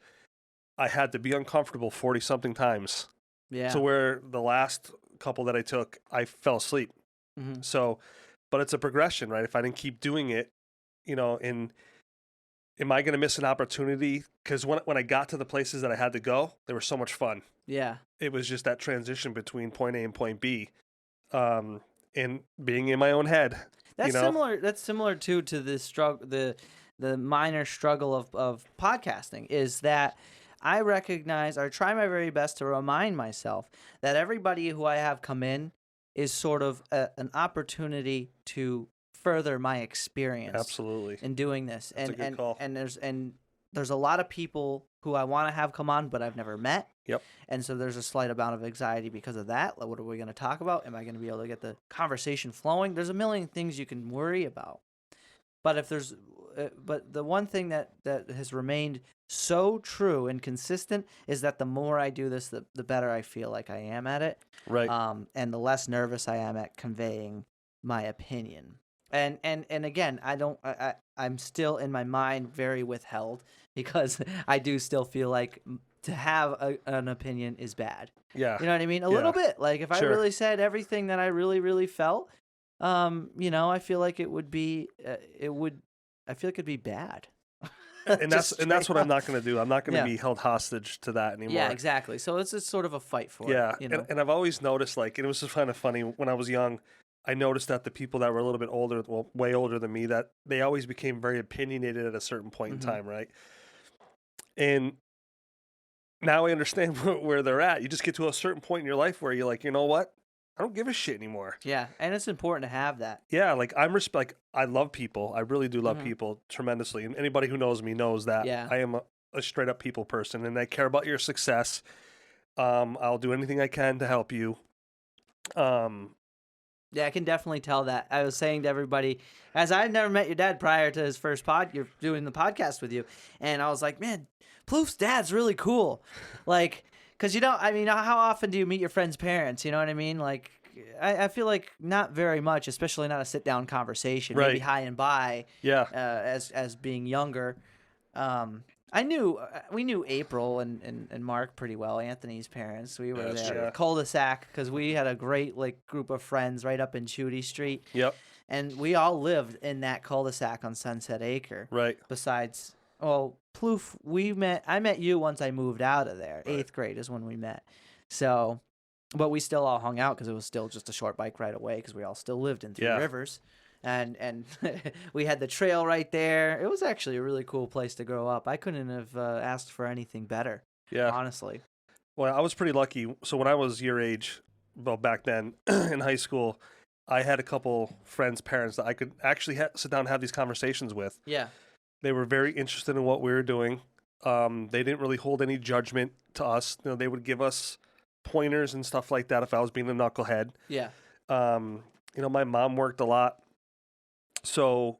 I had to be uncomfortable 40 something times. Yeah. So where the last couple that I took, I fell asleep. Mm-hmm. So, but it's a progression, right? If I didn't keep doing it, am I going to miss an opportunity? Because when I got to the places that I had to go, they were so much fun. Yeah. It was just that transition between point A and point B, and being in my own head. That's similar. That's similar to the struggle, the minor struggle of podcasting is that I recognize or try my very best to remind myself that everybody who I have come in is sort of an opportunity to further my experience. Absolutely. In doing this. That's a good call. And there's a lot of people who I want to have come on, but I've never met. Yep. And so there's a slight amount of anxiety because of that. Like, what are we going to talk about? Am I going to be able to get the conversation flowing? There's a million things you can worry about. But but the one thing that has remained so true and consistent is that the more I do this, the better I feel like I am at it. Right. And the less nervous I am at conveying my opinion. And again, I'm still in my mind very withheld because I do still feel like to have an opinion is bad. Yeah. You know what I mean? A little bit. Like if I Sure. really said everything that I really, really felt, I feel like it would be, I feel like it'd be bad. And that's what I'm not going to do. I'm not going to Yeah. be held hostage to that anymore. Yeah, exactly. So it's sort of a fight for Yeah. it. And I've always noticed, and it was just kind of funny when I was young, I noticed that the people that were a little bit older, well, way older than me, that they always became very opinionated at a certain point in time, right? And now I understand where they're at. You just get to a certain point in your life where you're like, you know what? I don't give a shit anymore. Yeah, and it's important to have that. Yeah, I love people. I really do love people tremendously. And anybody who knows me knows that I am a straight up people person, and I care about your success. I'll do anything I can to help you. Yeah, I can definitely tell that. I was saying to everybody, as I'd never met your dad prior to his first you're doing the podcast with you, and I was like, man, Ploof's dad's really cool. Like, because how often do you meet your friends' parents? You know what I mean? Like, I feel like not very much, especially not a sit-down conversation, maybe high and by, as being younger. We knew April and Mark pretty well, Anthony's parents. We were there, cul-de-sac, because we had a great group of friends right up in Chudy Street. Yep. And we all lived in that cul-de-sac on Sunset Acre. Right. Besides, Ploof, I met you once I moved out of there. Right. 8th grade is when we met. So, but we still all hung out because it was still just a short bike ride away because we all still lived in Three Rivers. And we had the trail right there. It was actually a really cool place to grow up. I couldn't have asked for anything better. Yeah, honestly. Well, I was pretty lucky. So when I was your age, well, back then in high school, I had a couple friends' parents that I could actually sit down and have these conversations with. Yeah. They were very interested in what we were doing. They didn't really hold any judgment to us. They would give us pointers and stuff like that if I was being a knucklehead. Yeah. My mom worked a lot. So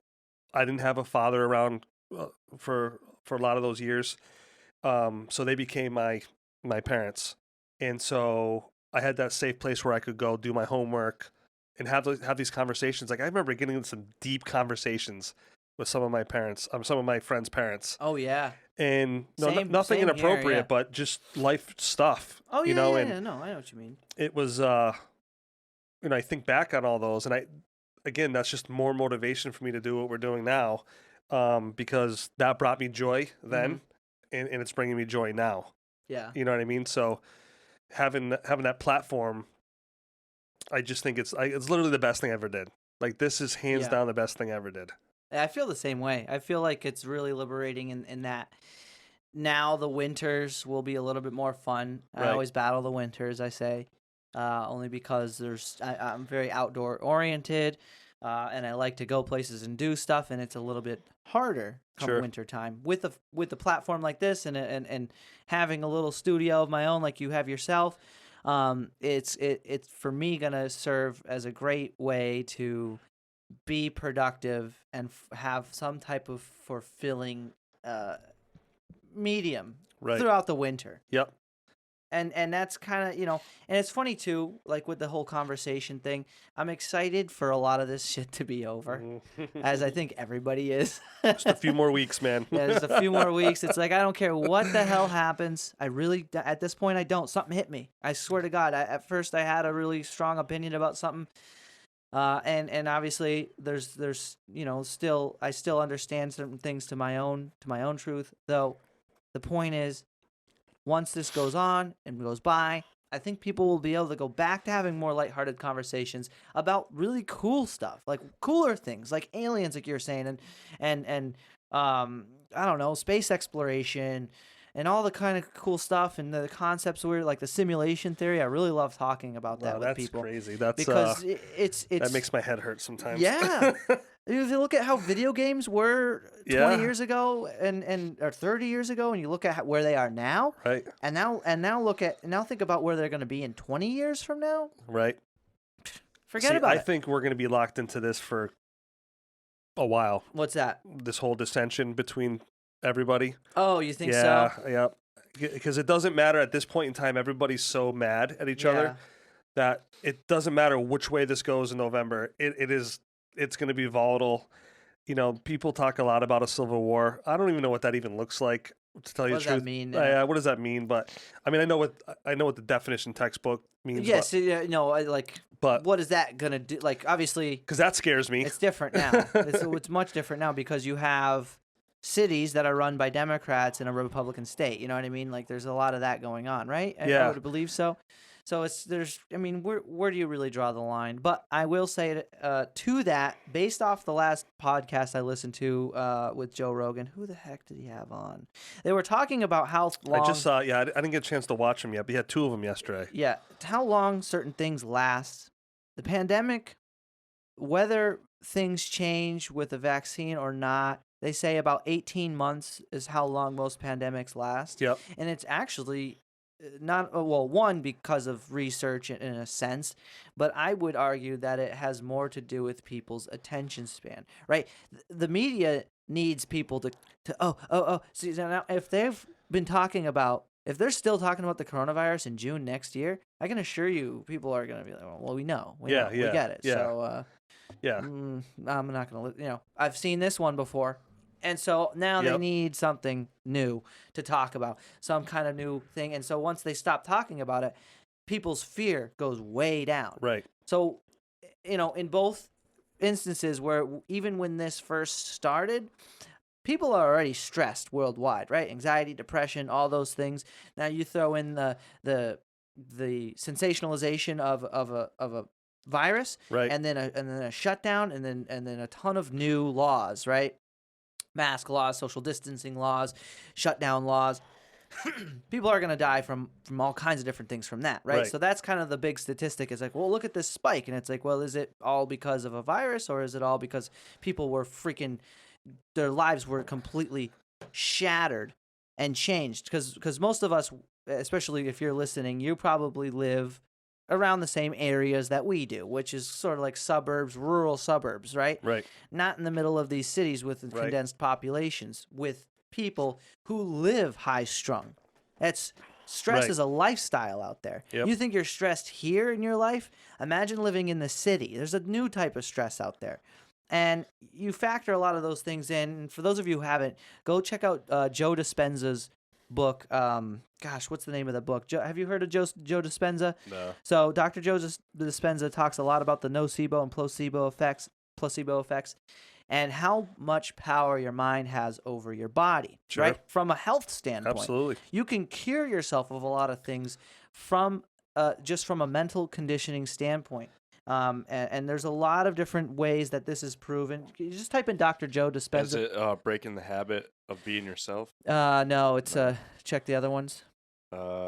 I didn't have a father around for a lot of those years. So they became my parents. And so I had that safe place where I could go do my homework and have these conversations. Like I remember getting into some deep conversations with some of my parents, some of my friends' parents. Oh yeah. And nothing inappropriate, here, but just life stuff. Oh yeah, no, I know what you mean. It was, I think back on all those, and again, that's just more motivation for me to do what we're doing now. because that brought me joy then, and it's bringing me joy now. Yeah. You know what I mean? So having that platform, I just think it's literally the best thing I ever did. Like, this is hands down the best thing I ever did. I feel the same way. I feel like it's really liberating in that now the winters will be a little bit more fun. Right. I always battle the winters, I say, only because I'm very outdoor oriented, and I like to go places and do stuff, and it's a little bit harder come winter time with a platform like this and having a little studio of my own like you have yourself. It's for me gonna serve as a great way to be productive and have some type of fulfilling medium throughout the winter. Yep. And that's kind of, and it's funny too, like with the whole conversation thing, I'm excited for a lot of this shit to be over, as I think everybody is. Just a few more weeks, man. Yeah, just a few more weeks. It's like, I don't care what the hell happens. I really, at this point, I don't. Something hit me. I swear to God. At first, I had a really strong opinion about something. And obviously there's still I still understand certain things to my own truth, though. The point is, once this goes on and goes by, I think people will be able to go back to having more lighthearted conversations about really cool stuff, like cooler things, like aliens, like you're saying, and I don't know, space exploration and all the kind of cool stuff and the concepts like the simulation theory. I really love talking about that with people. That's crazy. That's because it's that makes my head hurt sometimes. Yeah. If you look at how video games were 20 years ago or 30 years ago, and you look at where they are now, right? And now think about where they're going to be in 20 years from now. Right. Forget about it. I think we're going to be locked into this for a while. What's that? This whole dissension between everybody. Oh, you think so? Yeah. Because it doesn't matter at this point in time. Everybody's so mad at each other that it doesn't matter which way this goes in November. It's going to be volatile. People talk a lot about a civil war. I don't even know what that even looks like, to tell you the truth. What does that mean? What does that mean? But I mean, I know what the definition textbook means. Yes, but what is that gonna do? Like, obviously, because that scares me. It's different now. It's much different now because you have cities that are run by Democrats in a Republican state. You know what I mean? Like, there's a lot of that going on, right? I would believe so. So where do you really draw the line? But I will say to that, based off the last podcast I listened to with Joe Rogan, who the heck did he have on? They were talking about how long. I just saw. Yeah, I didn't get a chance to watch them yet, but he had two of them yesterday. Yeah, how long certain things last. The pandemic, whether things change with a vaccine or not, they say about 18 months is how long most pandemics last. Yep. And it's actually not, one, because of research in a sense, but I would argue that it has more to do with people's attention span, right? The media needs people to see, now if they've been talking about, if they're still talking about the coronavirus in June next year, I can assure you people are going to be like, well, we know, we get it. Yeah. So, I'm not going to, I've seen this one before. And so now they need something new to talk about, some kind of new thing. And so once they stop talking about it, people's fear goes way down. Right. So, in both instances where even when this first started, people are already stressed worldwide, right? Anxiety, depression, all those things. Now you throw in the sensationalization of a virus, right? And then a shutdown, and then a ton of new laws, right? Mask laws, social distancing laws, shutdown laws. People are going to die from all kinds of different things from that, right? So that's kind of the big statistic. It's like, well, look at this spike. And it's like, well, is it all because of a virus, or is it all because people were their lives were completely shattered and changed? Because most of us, especially if you're listening, you probably live around the same areas that we do, which is sort of like suburbs, rural suburbs, right? Right. Not in the middle of these cities with condensed populations, with people who live high-strung. Stress is a lifestyle out there. Yep. You think you're stressed here in your life? Imagine living in the city. There's a new type of stress out there. And you factor a lot of those things in. And for those of you who haven't, go check out Joe Dispenza's book. What's the name of the book? Have you heard of Joe Dispenza? No. So Dr. Joe Dispenza talks a lot about the nocebo and placebo effects. and how much power your mind has over your body, Sure. right? From a health standpoint. Absolutely. You can cure yourself of a lot of things from just from a mental conditioning standpoint. And there's a lot of different ways that this is proven. You just type in Dr. Joe Is Dispenza. it breaking the habit of being yourself? No, it's check the other ones.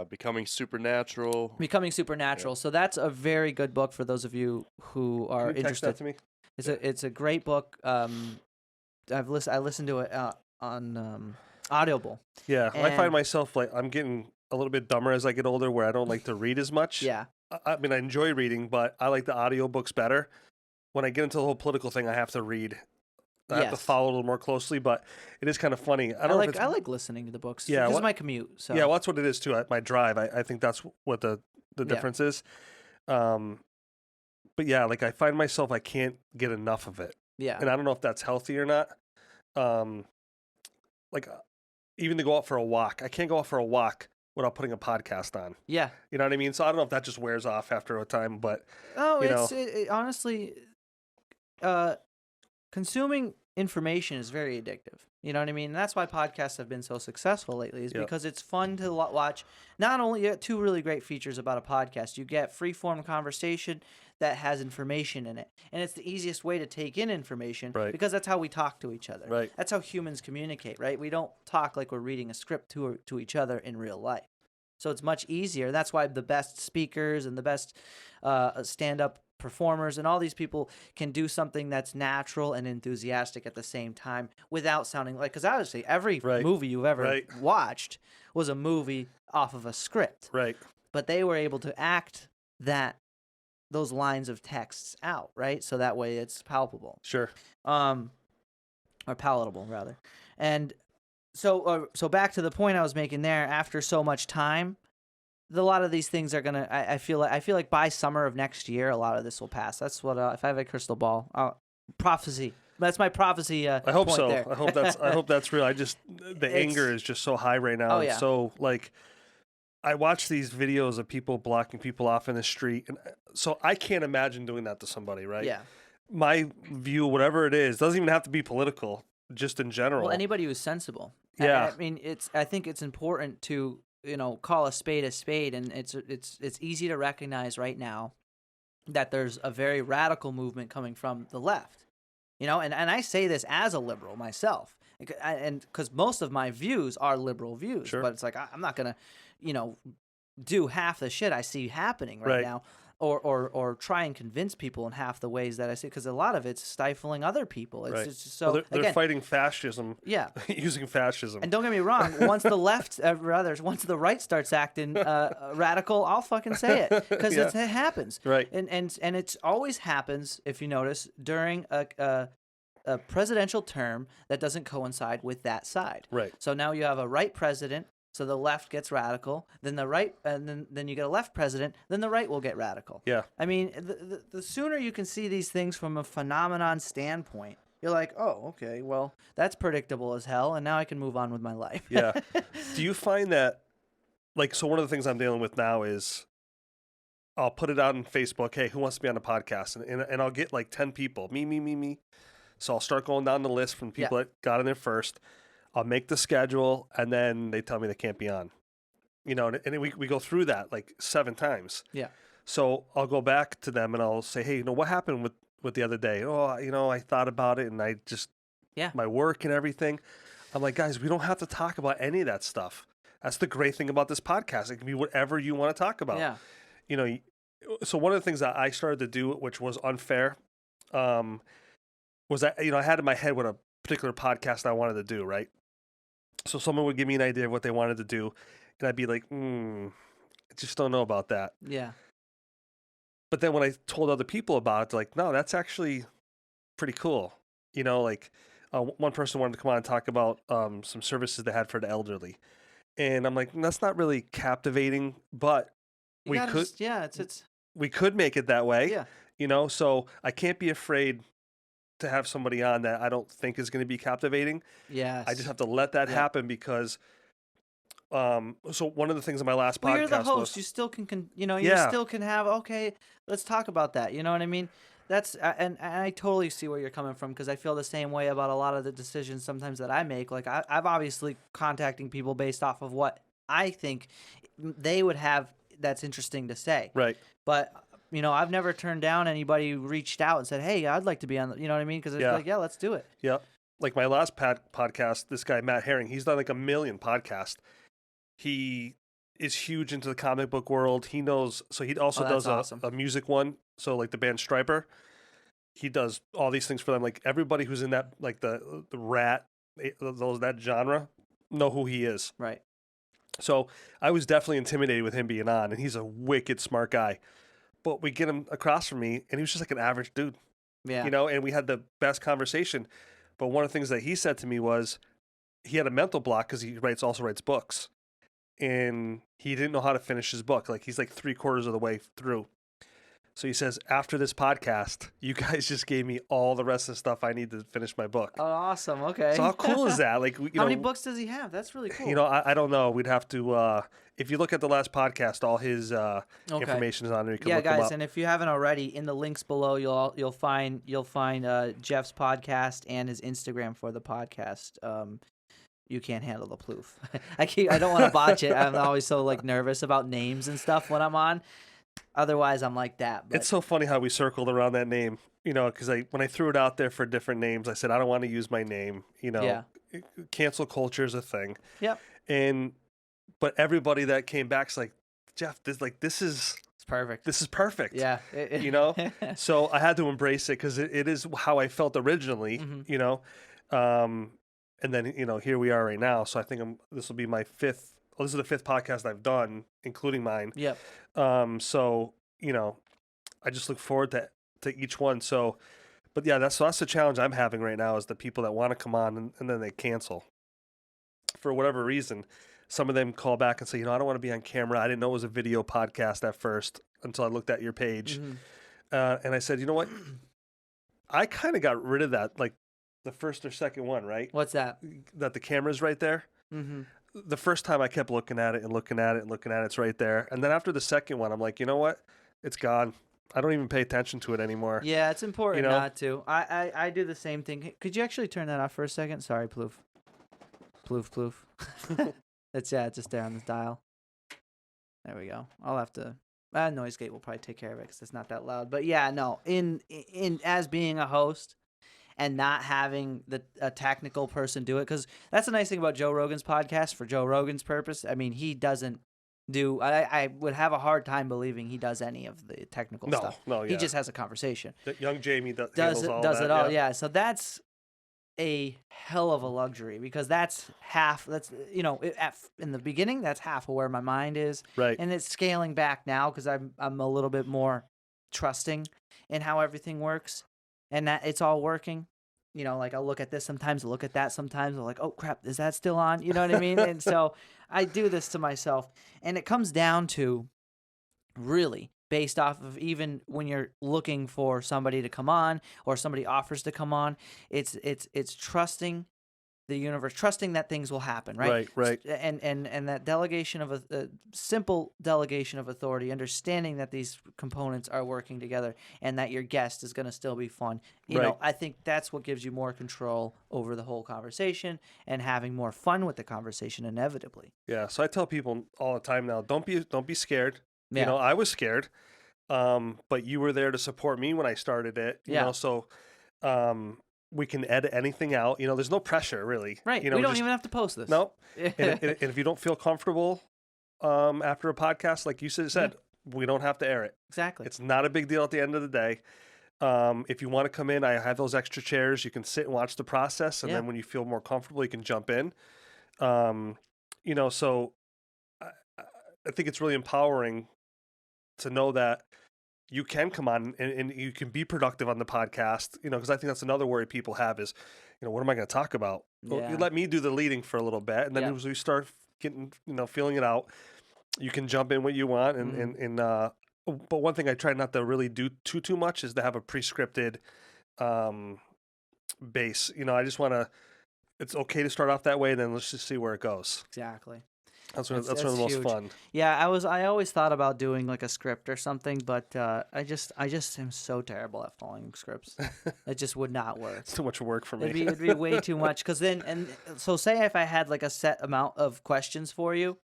Becoming supernatural. Becoming Supernatural. So that's a very good book for those of you who are Can you text interested. that to me? It's a great book. I listened to it on Audible. Yeah, I And- find myself like I'm getting a little bit dumber as I get older, where I don't like to read as much. Yeah. I mean, I enjoy reading, but I like the audiobooks better. When I get into the whole political thing, I have to read. I have to Yes. follow a little more closely, but it is kind of funny. I don't know if it's, I like listening to the books. Yeah, because what- of my commute. So yeah, well, that's what it is too. My drive, I think that's what the Yeah. difference is. But yeah, like I find myself I can't get enough of it, yeah. and I don't know if that's healthy or not. Like even to go out for a walk, I can't go out for a walk without putting a podcast on. Yeah. You know what I mean? So I don't know if that just wears off after a time, but Oh, you it honestly, consuming information is very addictive. You know what I mean? And that's why podcasts have been so successful lately, is Yep. because it's fun to watch. Not only you get two really great features about a podcast, you get free-form conversation that has information in it, and it's the easiest way to take in information Right. because that's how we talk to each other. Right. That's how humans communicate, right? We don't talk like we're reading a script to each other in real life. So it's much easier. That's why the best speakers and the best stand-up performers and all these people can do something that's natural and enthusiastic at the same time without sounding like, because obviously every Right. movie you've ever Right. watched was a movie off of a script, right. but they were able to act those lines of texts out, right? So that way it's palpable. Sure. Or palatable rather. And so back to the point I was making there, after so much time, a lot of these things are gonna. I feel like by summer of next year, a lot of this will pass. That's what if I have a crystal ball, prophecy. That's my prophecy. I hope point so. there. I hope that's real. The anger is just so high right now. Oh, And yeah. so like I watch these videos of people blocking people off in the street, and so I can't imagine doing that to somebody, right? Yeah. My view, whatever it is, doesn't even have to be political, just in general. Well, anybody who's sensible. Yeah. I mean, I think it's important to call a spade, and it's easy to recognize right now that there's a very radical movement coming from the left. And I say this as a liberal myself, and because most of my views are liberal views, Sure. but it's like I'm not gonna, do half the shit I see happening right Right. now, or try and convince people in half the ways that I see, because a lot of it's stifling other people. It's Right. just so Well, they're again, fighting fascism, yeah. using fascism. And don't get me wrong, once the left, once the right starts acting radical, I'll fucking say it, because Yeah. it happens. Right. And it always happens, if you notice, during a presidential term that doesn't coincide with that side. Right. So now you have a right president, so the left gets radical. Then the right, and then you get a left president. Then the right will get radical. Yeah. I mean, the sooner you can see these things from a phenomenon standpoint, you're like, oh, okay, well, that's predictable as hell, and now I can move on with my life. Yeah. Do you find that, like, so one of the things I'm dealing with now is I'll put it out on Facebook, hey, who wants to be on the podcast? And I'll get like 10 people, me. So I'll start going down the list from people that got in there first. I'll make the schedule, and then they tell me they can't be on. And we go through that like 7 times. Yeah. So I'll go back to them and I'll say, hey, what happened with the other day? Oh, I thought about it, and I just, my work and everything. I'm like, guys, we don't have to talk about any of that stuff. That's the great thing about this podcast. It can be whatever you want to talk about. Yeah. So one of the things that I started to do, which was unfair, was that, I had in my head what a particular podcast I wanted to do, right? So someone would give me an idea of what they wanted to do, and I'd be like, I just don't know about that. Yeah. But then when I told other people about it, they're like, no, that's actually pretty cool. One person wanted to come on and talk about some services they had for the elderly. And I'm like, that's not really captivating, but we could make it that way. Yeah. So I can't be afraid to have somebody on that I don't think is going to be captivating. Yes. I just have to let that happen because so one of the things in my last podcast you're the host. was, You still can you still can have, okay, let's talk about that. You know what I mean? That's and I totally see where you're coming from because I feel the same way about a lot of the decisions sometimes that I make. Like I've obviously contacting people based off of what I think they would have that's interesting to say. Right. But I've never turned down anybody who reached out and said, "Hey, I'd like to be on." You know what I mean? Because it's Yeah. like, yeah, let's do it. Yep. Like my last podcast, this guy Matt Herring, he's done like 1 million podcasts. He is huge into the comic book world. He knows, so he also that's does awesome. a music one. So like the band Striper, he does all these things for them. Like everybody who's in that, like the Rat, that genre, know who he is. Right. So I was definitely intimidated with him being on, and he's a wicked smart guy. But we get him across from me, and he was just like an average dude, Yeah. and we had the best conversation. But one of the things that he said to me was he had a mental block because he also writes books, and he didn't know how to finish his book. Like he's like 3/4 of the way through. So he says, after this podcast, you guys just gave me all the rest of the stuff I need to finish my book. Oh, awesome. Okay. So how cool is that? Like, how many books does he have? That's really cool. I don't know. We'd have to. If you look at the last podcast, all his information is on there. You can look him guys, up. and if you haven't already, in the links below, you'll find Jeff's podcast and his Instagram for the podcast. You can't handle the Ploof. I don't want to botch it. I'm always so nervous about names and stuff when I'm on. Otherwise, I'm like that. But It's so funny how we circled around that name, because when I threw it out there for different names, I said I don't want to use my name. Yeah. Cancel culture is a thing. Yep. But everybody that came back's like, Jeff, this is it's perfect. This is perfect. Yeah. So I had to embrace it because it is how I felt originally. Mhm. And then here we are right now. So I think this will be my fifth. Well, this is the 5th podcast I've done, including mine. Yep. So I just look forward to each one. So, but yeah, that's the challenge I'm having right now is the people that want to come on and then they cancel for whatever reason. Some of them call back and say, I don't want to be on camera. I didn't know it was a video podcast at first until I looked at your page. Mm-hmm. And I said, you know what? I kind of got rid of that, like the first or second one, right? What's that? That the camera's right there. Mm-hmm. The first time I kept looking at it and looking at it and looking at it, it's right there. And then after the second one, I'm like, you know what? It's gone. I don't even pay attention to it anymore. Yeah, it's important not to. I do the same thing. Could you actually turn that off for a second? Sorry, Ploof. Ploof. It's just there on the dial. There we go. I'll have to. Noise gate will probably take care of it because it's not that loud. But yeah, no. In as being a host and not having a technical person do it, because that's the nice thing about Joe Rogan's podcast. For Joe Rogan's purpose, I mean, he doesn't do. I would have a hard time believing he does any of the technical stuff. No, yeah. He just has a conversation. Young Jamie does it all. Yeah. So that's a hell of a luxury because that's half. That's in the beginning, that's half of where my mind is, right? And it's scaling back now because I'm a little bit more trusting in how everything works, and that it's all working. Like I'll look at this sometimes, I'll look at that sometimes. I'm like, oh crap, is that still on? You know what I mean? And so I do this to myself, and it comes down to really based off of even when you're looking for somebody to come on or somebody offers to come on, it's trusting the universe, trusting that things will happen, right? Right. And that delegation of a simple delegation of authority, understanding that these components are working together and that your guest is going to still be fun. You know, I think that's what gives you more control over the whole conversation and having more fun with the conversation inevitably. Yeah. So I tell people all the time now, don't be scared. Yeah. I was scared, but you were there to support me when I started it. You know, so we can edit anything out. There's no pressure really. Right. We don't even have to post this. No. and if you don't feel comfortable after a podcast, like you said, we don't have to air it. Exactly. It's not a big deal at the end of the day. If you want to come in, I have those extra chairs. You can sit and watch the process, and then when you feel more comfortable, you can jump in. So I think it's really empowering to know that you can come on and you can be productive on the podcast, because I think that's another worry people have is, what am I going to talk about? Well, you let me do the leading for a little bit. And then as we start getting, feeling it out, you can jump in what you want. But one thing I try not to really do too much is to have a prescripted base. I just want to, it's okay to start off that way. Then let's just see where it goes. Exactly. That's one of That's the most huge. fun. Yeah, I always thought about doing like a script or something, but I just am so terrible at following scripts. It just would not work. It's too much work for me. It'd be way too much. Cause then, and so say if I had like a set amount of questions for you,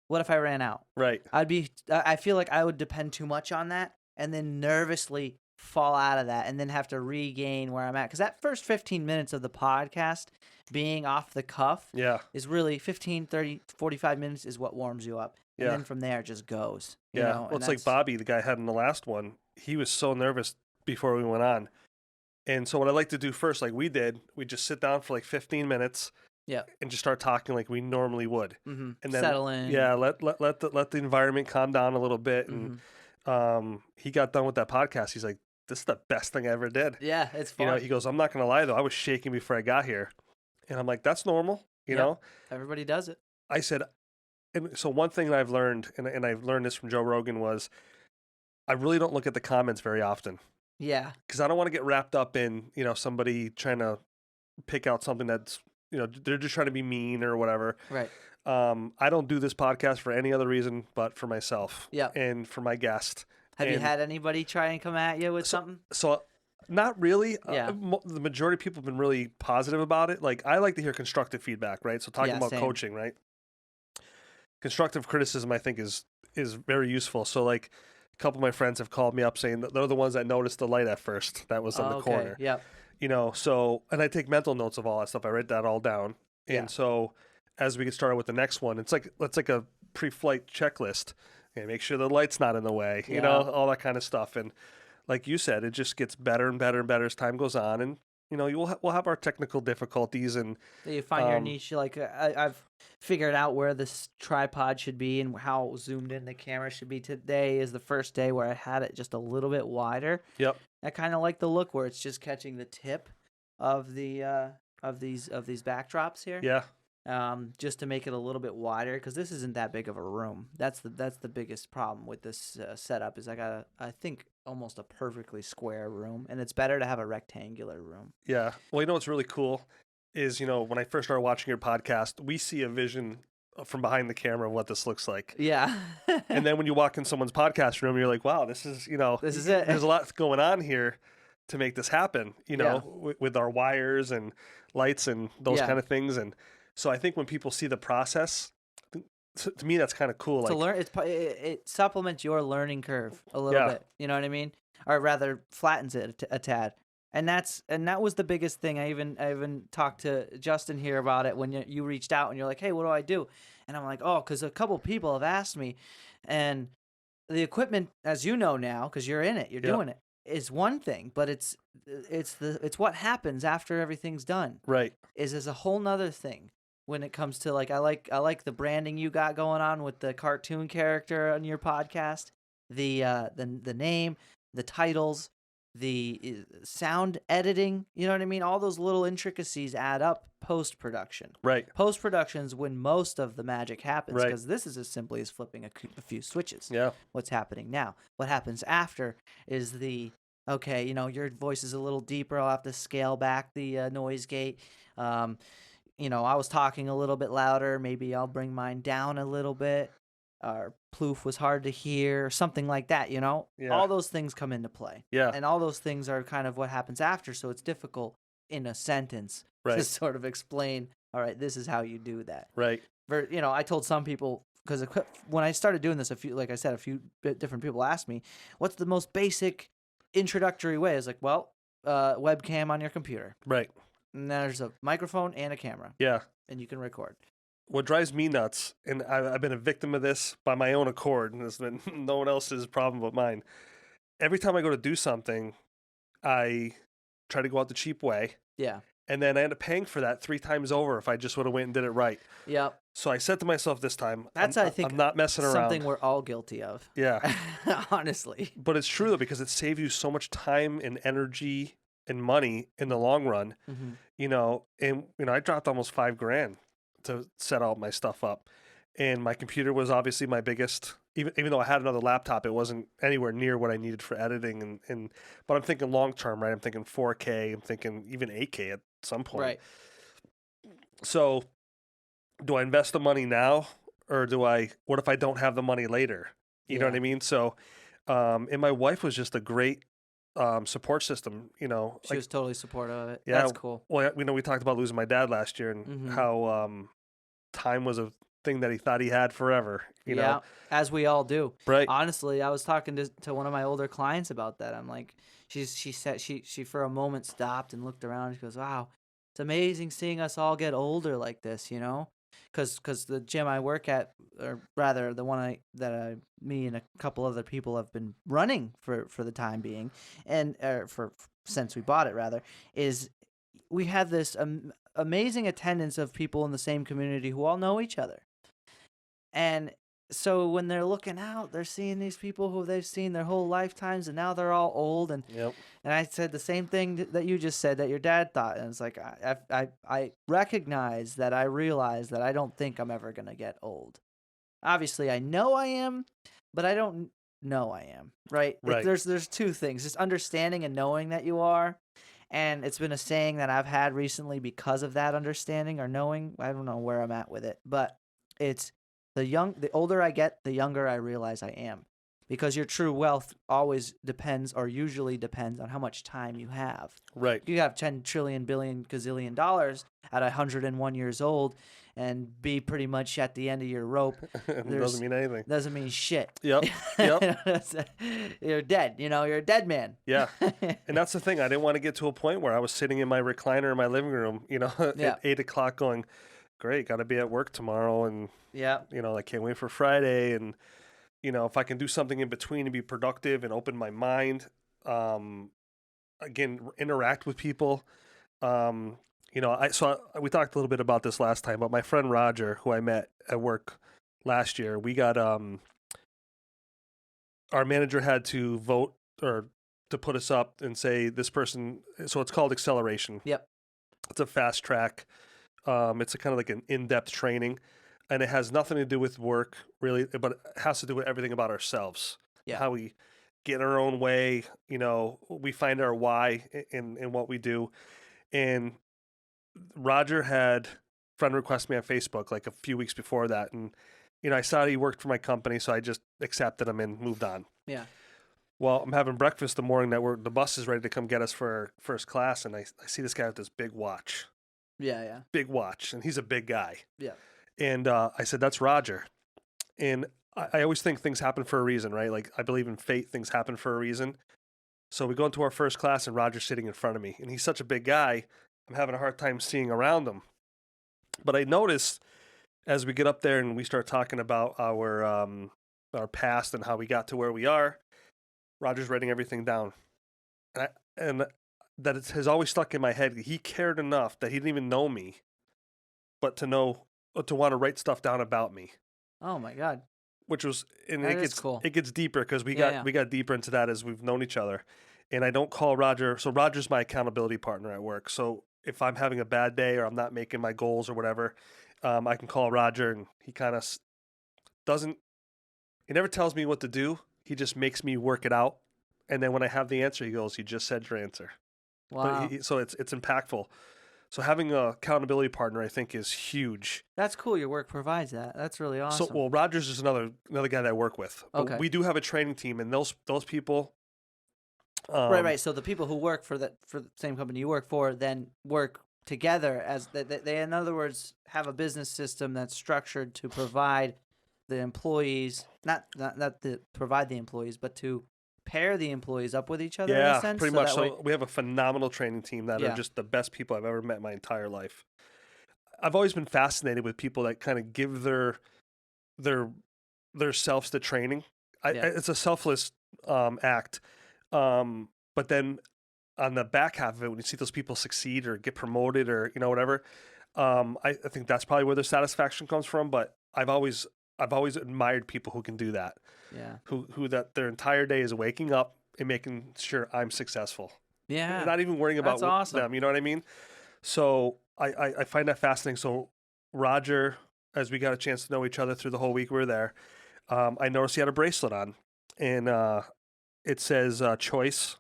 what if I ran out? Right. I feel like I would depend too much on that and then nervously fall out of that and then have to regain where I'm at. Cause that first 15 minutes of the podcast being off the cuff Yeah. is really 15, 30, 45 minutes is what warms you up. And Yeah. then from there it just goes. You Yeah. know? Well, And it's like that's- Bobby, the guy I had in the last one. He was so nervous before we went on. And so what I like to do first, like we did, we just sit down for like 15 minutes. Yeah. And just start talking like we normally would. Mm-hmm. And then Settle in. Yeah, let the environment calm down a little bit. And he got done with that podcast. He's like, this is the best thing I ever did. Yeah, it's fun. You know, he goes, I'm not gonna lie though, I was shaking before I got here. And I'm like, that's normal, you know? Everybody does it. I said, and so one thing that I've learned, and I've learned this from Joe Rogan, was I really don't look at the comments very often. Yeah. Because I don't want to get wrapped up in, you know, somebody trying to pick out something that's, you know, they're just trying to be mean or whatever. Right. I don't do this podcast for any other reason but for myself. Yeah. And for my guest. Have you And had anybody try and come at you with something? So not really. Yeah. The majority of people have been really positive about it. Like, I like to hear constructive feedback, right? So talking Yeah, about same. coaching, right? Constructive criticism, I think, is very useful. So, like, a couple of my friends have called me up saying that they're the ones that noticed the light at first that was in the corner. Yep. You know, so, and I take mental notes of all that stuff. I write that all down. Yeah. And so as we get started with the next one, it's like a pre-flight checklist. Okay, make sure the light's not in the way, you know, all that kind of stuff. And like you said, it just gets better and better and better as time goes on. And, you know, we'll have our technical difficulties and You find your niche. Like I've figured out where this tripod should be and how zoomed in the camera should be. Today is the first day where I had it just a little bit wider. Yep. I kind of like the look where it's just catching the tip of the of these backdrops here. Yeah. Just to make it a little bit wider because this isn't that big of a room. That's the biggest problem with this setup is I got I think almost a perfectly square room, and it's better to have a rectangular room. Yeah. Well, you know what's really cool is, you know, when I first started watching your podcast, we see a vision from behind the camera of what this looks like. Yeah. And then when you walk in someone's podcast room, you're like, wow, this is, you know, This is it. There's a lot going on here to make this happen, you know, with our wires and lights and those kind of things. And so I think when people see the process, to me, that's kind of cool. To Like, learn, it supplements your learning curve a little bit. You know what I mean? Or rather, flattens it a tad. And that was the biggest thing. I even talked to Justin here about it when you reached out and you're like, hey, what do I do? And I'm like, oh, because a couple people have asked me, and the equipment, as you know now, because you're in it, you're doing it, is one thing, but it's what happens after everything's done. right. Is a whole nother thing. When it comes to like I like the branding you got going on with the cartoon character on your podcast, the name, the titles, the sound editing, you know what I mean? All those little intricacies add up post-production. Right. Post-production's when most of the magic happens Right. because this is as simply as flipping a few switches. Yeah. What's happening now? What happens after is okay, you know, your voice is a little deeper. I'll have to scale back the noise gate. You know, I was talking a little bit louder. Maybe I'll bring mine down a little bit. Or Ploof was hard to hear, something like that, you know? Yeah. All those things come into play. Yeah. And all those things are kind of what happens after, so it's difficult in a sentence to Right. sort of explain, all right, this is how you do that. Right. You know, I told some people, because when I started doing this, a few different people asked me, what's the most basic introductory way? I was like, well, webcam on your computer. Right. And there's a microphone and a camera, Yeah. and you can record. What drives me nuts, and I've been a victim of this by my own accord, and it's been no one else's problem but mine. Every time I go to do something, I try to go out the cheap way, Yeah. and then I end up paying for that 3 times over if I just would have went and did it right. Yep. So I said to myself this time, That's, I think, I'm not messing around. something we're all guilty of. Yeah. Honestly. But it's true, though, because it saves you so much time and energy and money in the long run, Mm-hmm. you know, and, you know, I dropped almost $5,000 to set all my stuff up. And my computer was obviously my biggest, even though I had another laptop, it wasn't anywhere near what I needed for editing. But I'm thinking long term, right? I'm thinking 4K, I'm thinking even 8K at some point. Right. So do I invest the money now or what if I don't have the money later? You know what Yeah. I mean? So, and my wife was just a great support system, She was totally supportive of it. yeah, That's cool. well, we talked about losing my dad last year and Mhm. how time was a thing that he thought he had forever, Yeah, as we all do. Right. Honestly, I was talking to one of my older clients about that. I'm like, she said she for a moment stopped and looked around. She goes, "Wow, it's amazing seeing us all get older like this, you know." Because the gym I work at, or rather the one me and a couple other people have been running for the time being, and for since we bought it rather, is we have this amazing attendance of people in the same community who all know each other. And so when they're looking out, they're seeing these people who they've seen their whole lifetimes, and now they're all old. And Yep. and I said the same thing that you just said that your dad thought, and it's like I recognize that, I realize that I don't think I'm ever gonna get old. Obviously, I know I am, but I don't know I am. Right? Right. There's two things: just understanding and knowing that you are. And it's been a saying that I've had recently because of that understanding or knowing. I don't know where I'm at with it, but it's the older I get, the younger I realize I am. Because your true wealth always depends, or usually depends, on how much time you have. Right. You have 10 trillion billion gazillion dollars at 101 years old and be pretty much at the end of your rope. It There's- doesn't mean anything. Doesn't mean shit. Yep. Yep. You're dead. You're a dead man. Yeah. And that's the thing. I didn't want to get to a point where I was sitting in my recliner in my living room, Yeah. at 8 o'clock going, great, got to be at work tomorrow. And, Yeah. I can't wait for Friday. And, if I can do something in between to be productive and open my mind, again, interact with people. We talked a little bit about this last time, but my friend Roger, who I met at work last year, we got, our manager had to vote or to put us up and say this person. So it's called acceleration. Yep. It's a fast track. It's a kind of like an in-depth training, and it has nothing to do with work really, but it has to do with everything about ourselves. Yeah. How we get in our own way. We find our why in what we do. And Roger had friend request me on Facebook like a few weeks before that, and I saw he worked for my company, so I just accepted him and moved on. Yeah. Well, I'm having breakfast the morning that the bus is ready to come get us for our first class, and I see this guy with this big watch. Yeah. Yeah. Big watch, and he's a big guy. Yeah. And I said, that's Roger. And I always think things happen for a reason, right? Like, I believe in fate, things happen for a reason. So we go into our first class, and Roger's sitting in front of me, and he's such a big guy, I'm having a hard time seeing around him. But I noticed as we get up there and we start talking about our past and how we got to where we are, Roger's writing everything down. And that it has always stuck in my head. He cared enough that he didn't even know me, but to want to write stuff down about me. Oh my God. Which was, and That it is gets cool. It gets deeper because we Yeah, got deeper into that as we've known each other. And I don't call Roger. So Roger's my accountability partner at work. So if I'm having a bad day or I'm not making my goals or whatever, I can call Roger, and he kind of doesn't. He never tells me what to do. He just makes me work it out. And then when I have the answer, he goes, "You just said your answer." Wow. So it's impactful. So having a accountability partner, I think, is huge. That's cool. Your work provides that. That's really awesome. So, well, Rogers is another guy that I work with. But Okay. we do have a training team, and those people. Right. So the people who work for the same company you work for then work together as they in other words have a business system that's structured to provide the employees, not to provide the employees, but to pair the employees up with each other in a sense. Pretty much. That way- So we have a phenomenal training team that Yeah. are just the best people I've ever met in my entire life. I've always been fascinated with people that kind of give their selves to training. It's a selfless act. But then on the back half of it, when you see those people succeed or get promoted or whatever, I think that's probably where the satisfaction comes from. But I've always admired people who can do that. Yeah. Who that their entire day is waking up and making sure I'm successful. Yeah. Not even worrying about That's awesome. them. You know what I mean? So I find that fascinating. So Roger, as we got a chance to know each other through the whole week we were there, I noticed he had a bracelet on, and it says choice,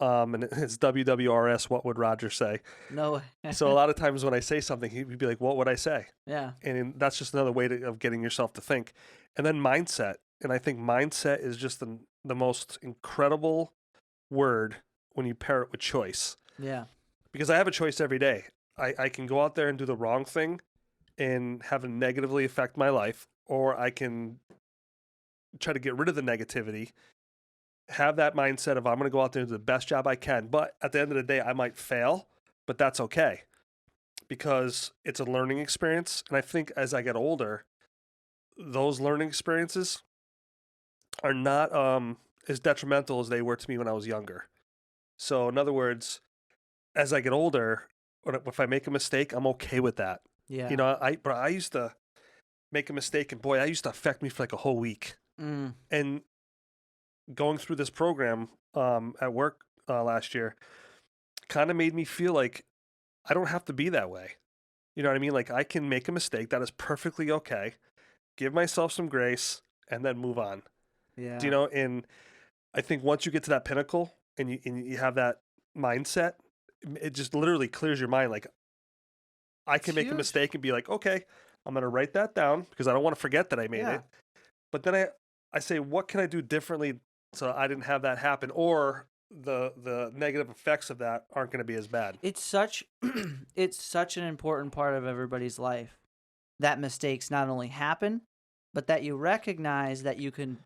and it's WWRS. What would Roger say? No. So a lot of times when I say something, he'd be like, "What would I say?" Yeah. And that's just another way of getting yourself to think. And then mindset. And I think mindset is just the most incredible word when you pair it with choice. Yeah. Because I have a choice every day. I can go out there and do the wrong thing and have it negatively affect my life, or I can try to get rid of the negativity, have that mindset of I'm going to go out there and do the best job I can. But at the end of the day, I might fail, but that's okay because it's a learning experience. And I think as I get older, those learning experiences are not as detrimental as they were to me when I was younger. So in other words, as I get older, if I make a mistake, I'm okay with that. Yeah. You know, I used to make a mistake, and boy, that used to affect me for like a whole week. Mm. And going through this program at work last year kind of made me feel like I don't have to be that way. You know what I mean? Like I can make a mistake. That is perfectly okay. Give myself some grace and then move on. Yeah. Do you know? And I think once you get to that pinnacle and you have that mindset, it just literally clears your mind. Like I can It's make a huge. mistake and be like, okay, I'm going to write that down because I don't want to forget that I made Yeah. it. But then I say, what can I do differently so I didn't have that happen? Or the negative effects of that aren't going to be as bad. It's such it's such an important part of everybody's life that mistakes not only happen, but that you recognize that you can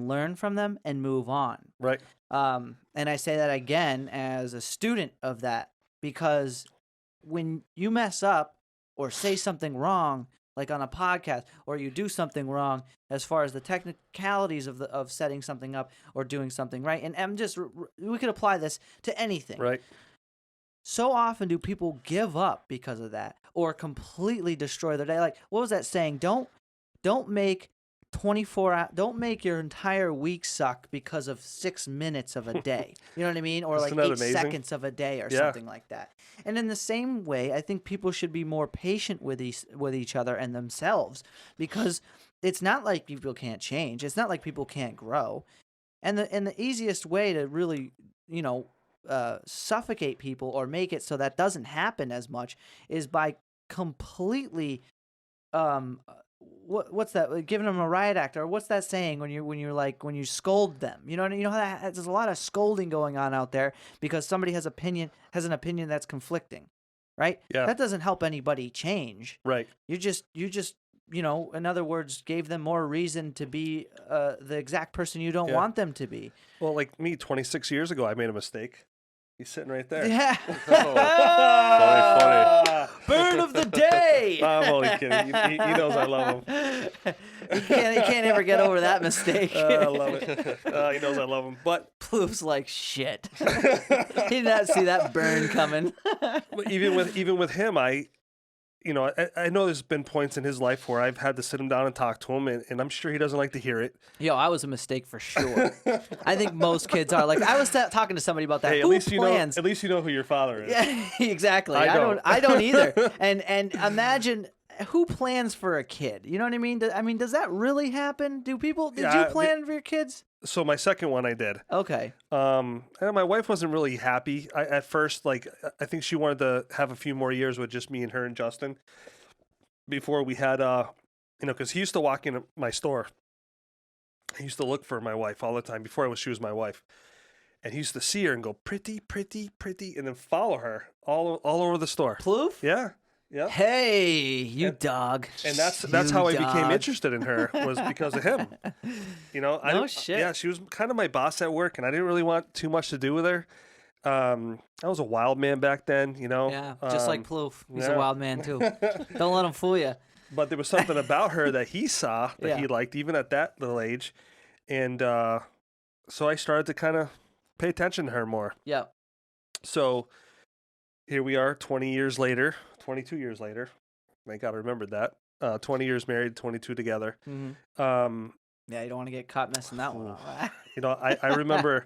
learn from them and move on. Right. And I say that again as a student of that, because when you mess up or say something wrong, like on a podcast, or you do something wrong as far as the technicalities of setting something up or doing something right, and I'm just we could apply this to anything. Right. So often do people give up because of that or completely destroy their day. Like, what was that saying? Don't make 24 don't make your entire week suck because of 6 minutes of a day. You know what I mean? Or Isn't like that 8 amazing? seconds of a day or Yeah. something like that. And in the same way, I think people should be more patient with each other and themselves, because it's not like people can't change. It's not like people can't grow. And the easiest way to really, suffocate people or make it so that doesn't happen as much is by completely what's that, like, giving them a riot act, or what's that saying when you scold them, you know how there's a lot of scolding going on out there because somebody has an opinion that's conflicting, right? Yeah. That doesn't help anybody change. Right. You just in other words, gave them more reason to be the exact person you don't Yeah. want them to be. Well, like me, 26 years ago, I made a mistake. He's sitting right there. Yeah. Funny. Burn of the day. I'm only kidding. He knows I love him. He can't ever get over that mistake. I love it. He knows I love him. But Ploof's like, shit. He did not see that burn coming. even with him, I know there's been points in his life where I've had to sit him down and talk to him, and I'm sure he doesn't like to hear it. Yo, I was a mistake for sure. I think most kids are. Like, I was talking to somebody about that. Hey, Who plans? at least you know who your father is. Yeah, exactly. I I don't either. And imagine who plans for a kid. You know what I mean? Does that really happen? Did you plan for your kids? So my second one I did. Okay. And my wife wasn't really happy. At first, like, I think she wanted to have a few more years with just me and her and Justin before we had, because he used to walk into my store. He used to look for my wife all the time before she was my wife. And he used to see her and go, pretty, pretty, pretty, and then follow her all over the store. Ploof? Yeah. Yeah. Hey, you dog. And that's how I became interested in her, was because of him. No shit. Yeah, she was kind of my boss at work, and I didn't really want too much to do with her. I was a wild man back then, Yeah, just like Ploof. He's a yeah. wild man too. Don't let him fool you. But there was something about her that he saw that Yeah. he liked, even at that little age. And so I started to kind of pay attention to her more. Yeah. So here we are 22 years later. Thank God I remembered that. 20 years married, 22 together. Mm-hmm. Yeah, you don't want to get caught messing that one up. I remember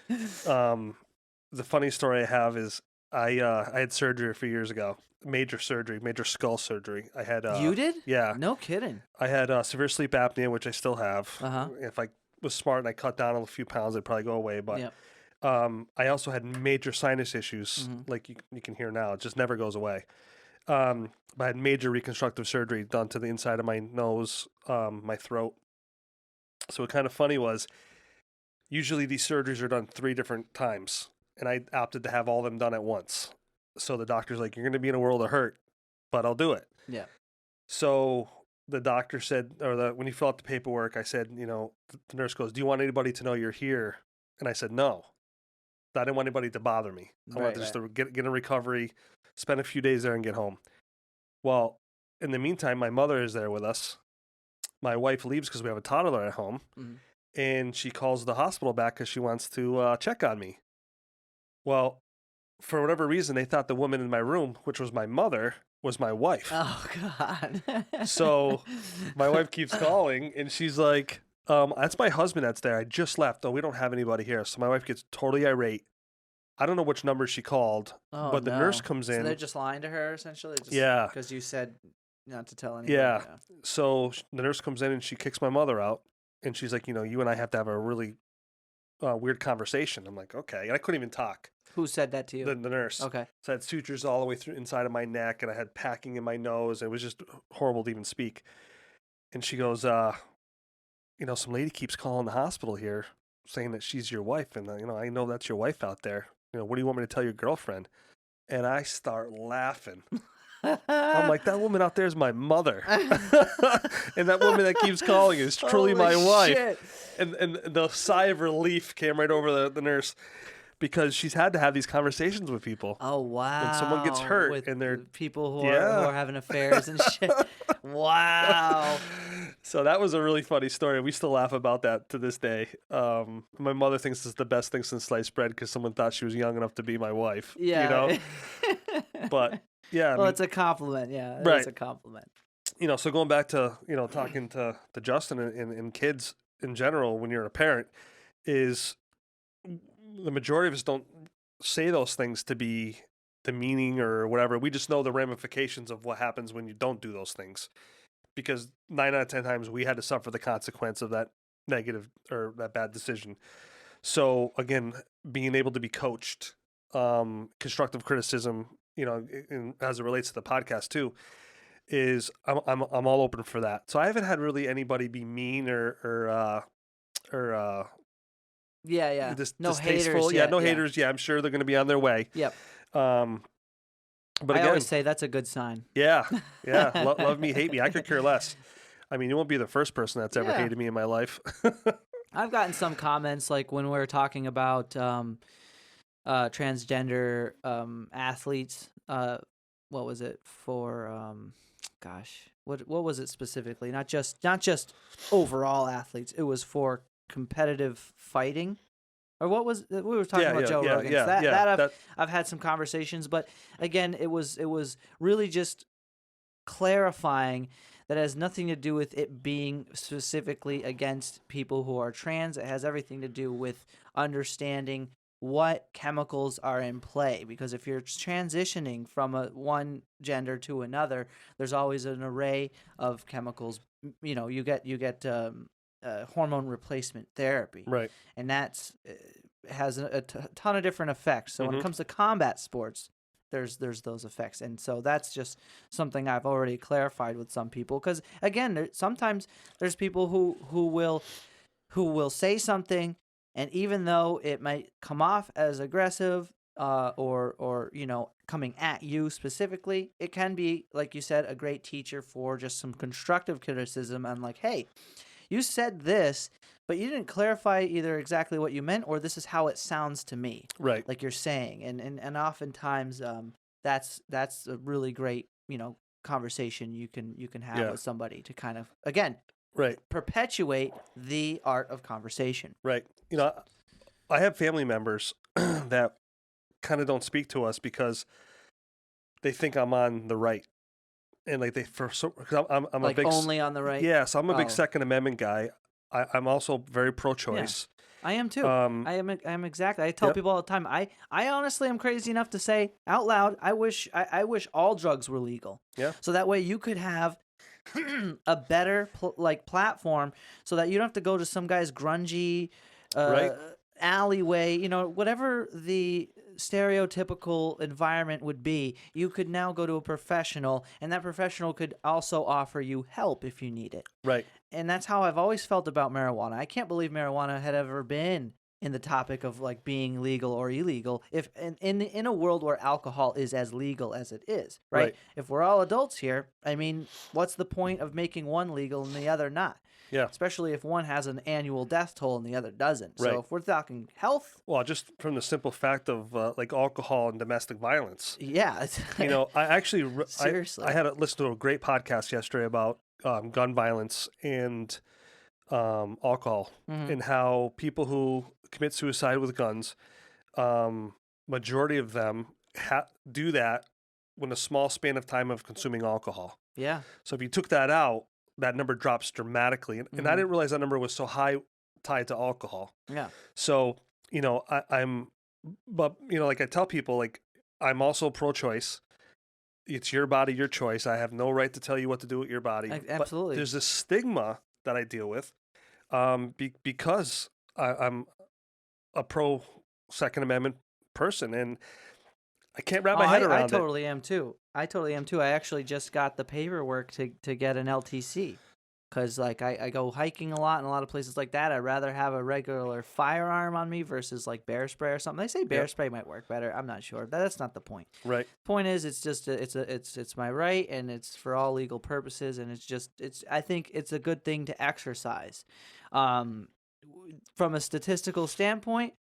the funny story I have is I had surgery a few years ago. Major skull surgery. I had You did? Yeah. No kidding. I had severe sleep apnea, which I still have. Uh-huh. If I was smart and I cut down a few pounds, it'd probably go away. But Yep. I also had major sinus issues, like you can hear now. It just never goes away. I had major reconstructive surgery done to the inside of my nose, my throat. So what kind of funny was, usually these surgeries are done 3 different times, and I opted to have all of them done at once. So the doctor's like, "You're going to be in a world of hurt, but I'll do it." Yeah. So the doctor said, when you fill out the paperwork, I said, the nurse goes, "Do you want anybody to know you're here?" And I said, "No. I didn't want anybody to bother me. I wanted just to get in recovery, spend a few days there, and get home." Well, in the meantime, my mother is there with us. My wife leaves because we have a toddler at home, and she calls the hospital back because she wants to check on me. Well, for whatever reason, they thought the woman in my room, which was my mother, was my wife. Oh, God. So my wife keeps calling, and she's like, "That's my husband that's there. I just left. Oh, we don't have anybody here." So my wife gets totally irate. I don't know which number she called, but the nurse comes in. So they're just lying to her, essentially? Yeah. Because you said not to tell anybody. Yeah. So the nurse comes in, and she kicks my mother out, and she's like, "You and I have to have a really weird conversation." I'm like, "Okay." And I couldn't even talk. Who said that to you? The nurse. Okay. So I had sutures all the way through inside of my neck, and I had packing in my nose. It was just horrible to even speak. And she goes, "Some lady keeps calling the hospital here saying that she's your wife. And, I know that's your wife out there. What do you want me to tell your girlfriend?" And I start laughing. I'm like, "That woman out there is my mother." And that woman that keeps calling is truly my wife. Shit. And the sigh of relief came right over the nurse, because she's had to have these conversations with people. Oh, wow. When someone gets hurt with and they're people who are having affairs and shit. Wow. So that was a really funny story. We still laugh about that to this day. My mother thinks it's the best thing since sliced bread because someone thought she was young enough to be my wife. Yeah. But yeah. Well, it's a compliment. Yeah. Right. It's a compliment. So going back to, talking to Justin and kids in general, when you're a parent, is the majority of us don't say those things to be demeaning or whatever. We just know the ramifications of what happens when you don't do those things, because 9 out of 10 times we had to suffer the consequence of that negative or that bad decision. So again, being able to be coached, constructive criticism, as it relates to the podcast too, is I'm all open for that. So I haven't had really anybody be mean or Yeah. No distasteful. haters. Yeah, no haters. Yeah, I'm sure they're going to be on their way. Yep. But I again, always say that's a good sign. Yeah. Love me, hate me. I could care less. I mean, you won't be the first person that's ever hated me in my life. I've gotten some comments like when we were talking about transgender athletes. What was it for? What was it specifically? Not just overall athletes. It was for competitive fighting. Or what was we were talking about Joe Rogan? I've had some conversations, but again, it was really just clarifying that it has nothing to do with it being specifically against people who are trans. It has everything to do with understanding what chemicals are in play, because if you're transitioning from one gender to another, there's always an array of chemicals. You get hormone replacement therapy, right? And that's has a ton of different effects. So when it comes to combat sports, there's those effects, and so that's just something I've already clarified with some people. Because again, sometimes there's people who will say something, and even though it might come off as aggressive, or coming at you specifically, it can be, like you said, a great teacher for just some constructive criticism. And like, hey, you said this, but you didn't clarify either exactly what you meant, or this is how it sounds to me. Right. Like you're saying. And oftentimes that's a really great, conversation you can have with somebody to kind of, again, perpetuate the art of conversation. Right. I have family members that kind of don't speak to us because they think I'm on the right. And like because I'm like a big only on the right. Yeah, so I'm a big Second Amendment guy. I'm also very pro-choice. Yeah, I am too. I am exactly. I tell people all the time. I honestly am crazy enough to say out loud, I wish all drugs were legal. Yeah. So that way you could have a better platform, so that you don't have to go to some guy's grungy alleyway, whatever the stereotypical environment would be, you could now go to a professional, and that professional could also offer you help if you need it. Right. And that's how I've always felt about marijuana. I can't believe marijuana had ever been in the topic of like being legal or illegal if in a world where alcohol is as legal as it is, right? Right. If we're all adults here, I mean, what's the point of making one legal and the other not? Yeah. Especially if one has an annual death toll and the other doesn't. Right. So if we're talking health, Well, just from the simple fact of like alcohol and domestic violence. yeah. I actually Seriously. I had to listen to a great podcast yesterday about gun violence and alcohol and how people who commit suicide with guns, majority of them do that in a small span of time of consuming alcohol. Yeah. So if you took that out, that number drops dramatically. And I didn't realize that number was so high tied to alcohol. Yeah. So, like I tell people, like, I'm also pro-choice. It's your body, your choice. I have no right to tell you what to do with your body. Absolutely. But there's this stigma that I deal with because I'm a pro Second Amendment person, and I can't wrap my head around I totally am too. I actually just got the paperwork to get an LTC because like I go hiking a lot in a lot of places like that. I'd rather have a regular firearm on me versus like bear spray or something. They say bear spray might work better. I'm not sure. That's not the point. Right. Point is, it's just it's my right, and it's for all legal purposes, and I think it's a good thing to exercise. From a statistical standpoint,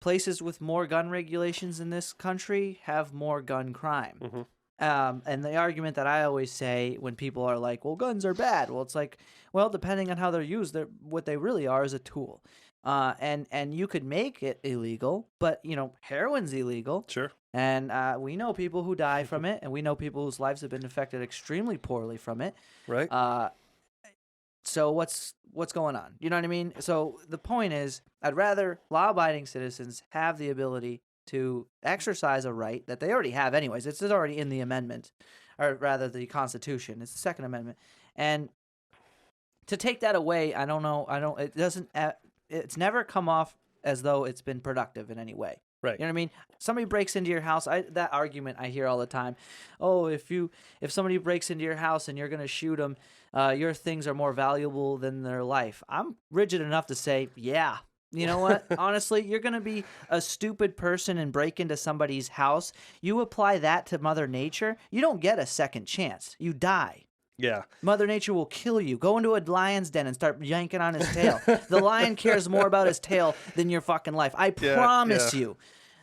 places with more gun regulations in this country have more gun crime. Mm-hmm. And the argument that I always say when people are like, well, guns are bad. Well, it's like, well, depending on how they're used, what they really are is a tool. And you could make it illegal, but, heroin's illegal. Sure. And we know people who die from it, and we know people whose lives have been affected extremely poorly from it. Right. So what's going on? You know what I mean? So the point is, I'd rather law-abiding citizens have the ability to exercise a right that they already have anyways. It's already in the amendment, or rather the Constitution. It's the Second Amendment. And to take that away, I don't know. It's never come off as though it's been productive in any way. Right. You know what I mean? Somebody breaks into your house. That argument I hear all the time. Oh, if somebody breaks into your house and you're going to shoot them, your things are more valuable than their life. I'm rigid enough to say, yeah. You know what? Honestly, you're going to be a stupid person and break into somebody's house. You apply that to Mother Nature, you don't get a second chance. You die. Yeah. Mother Nature will kill you. Go into a lion's den and start yanking on his tail. The lion cares more about his tail than your fucking life. I promise you.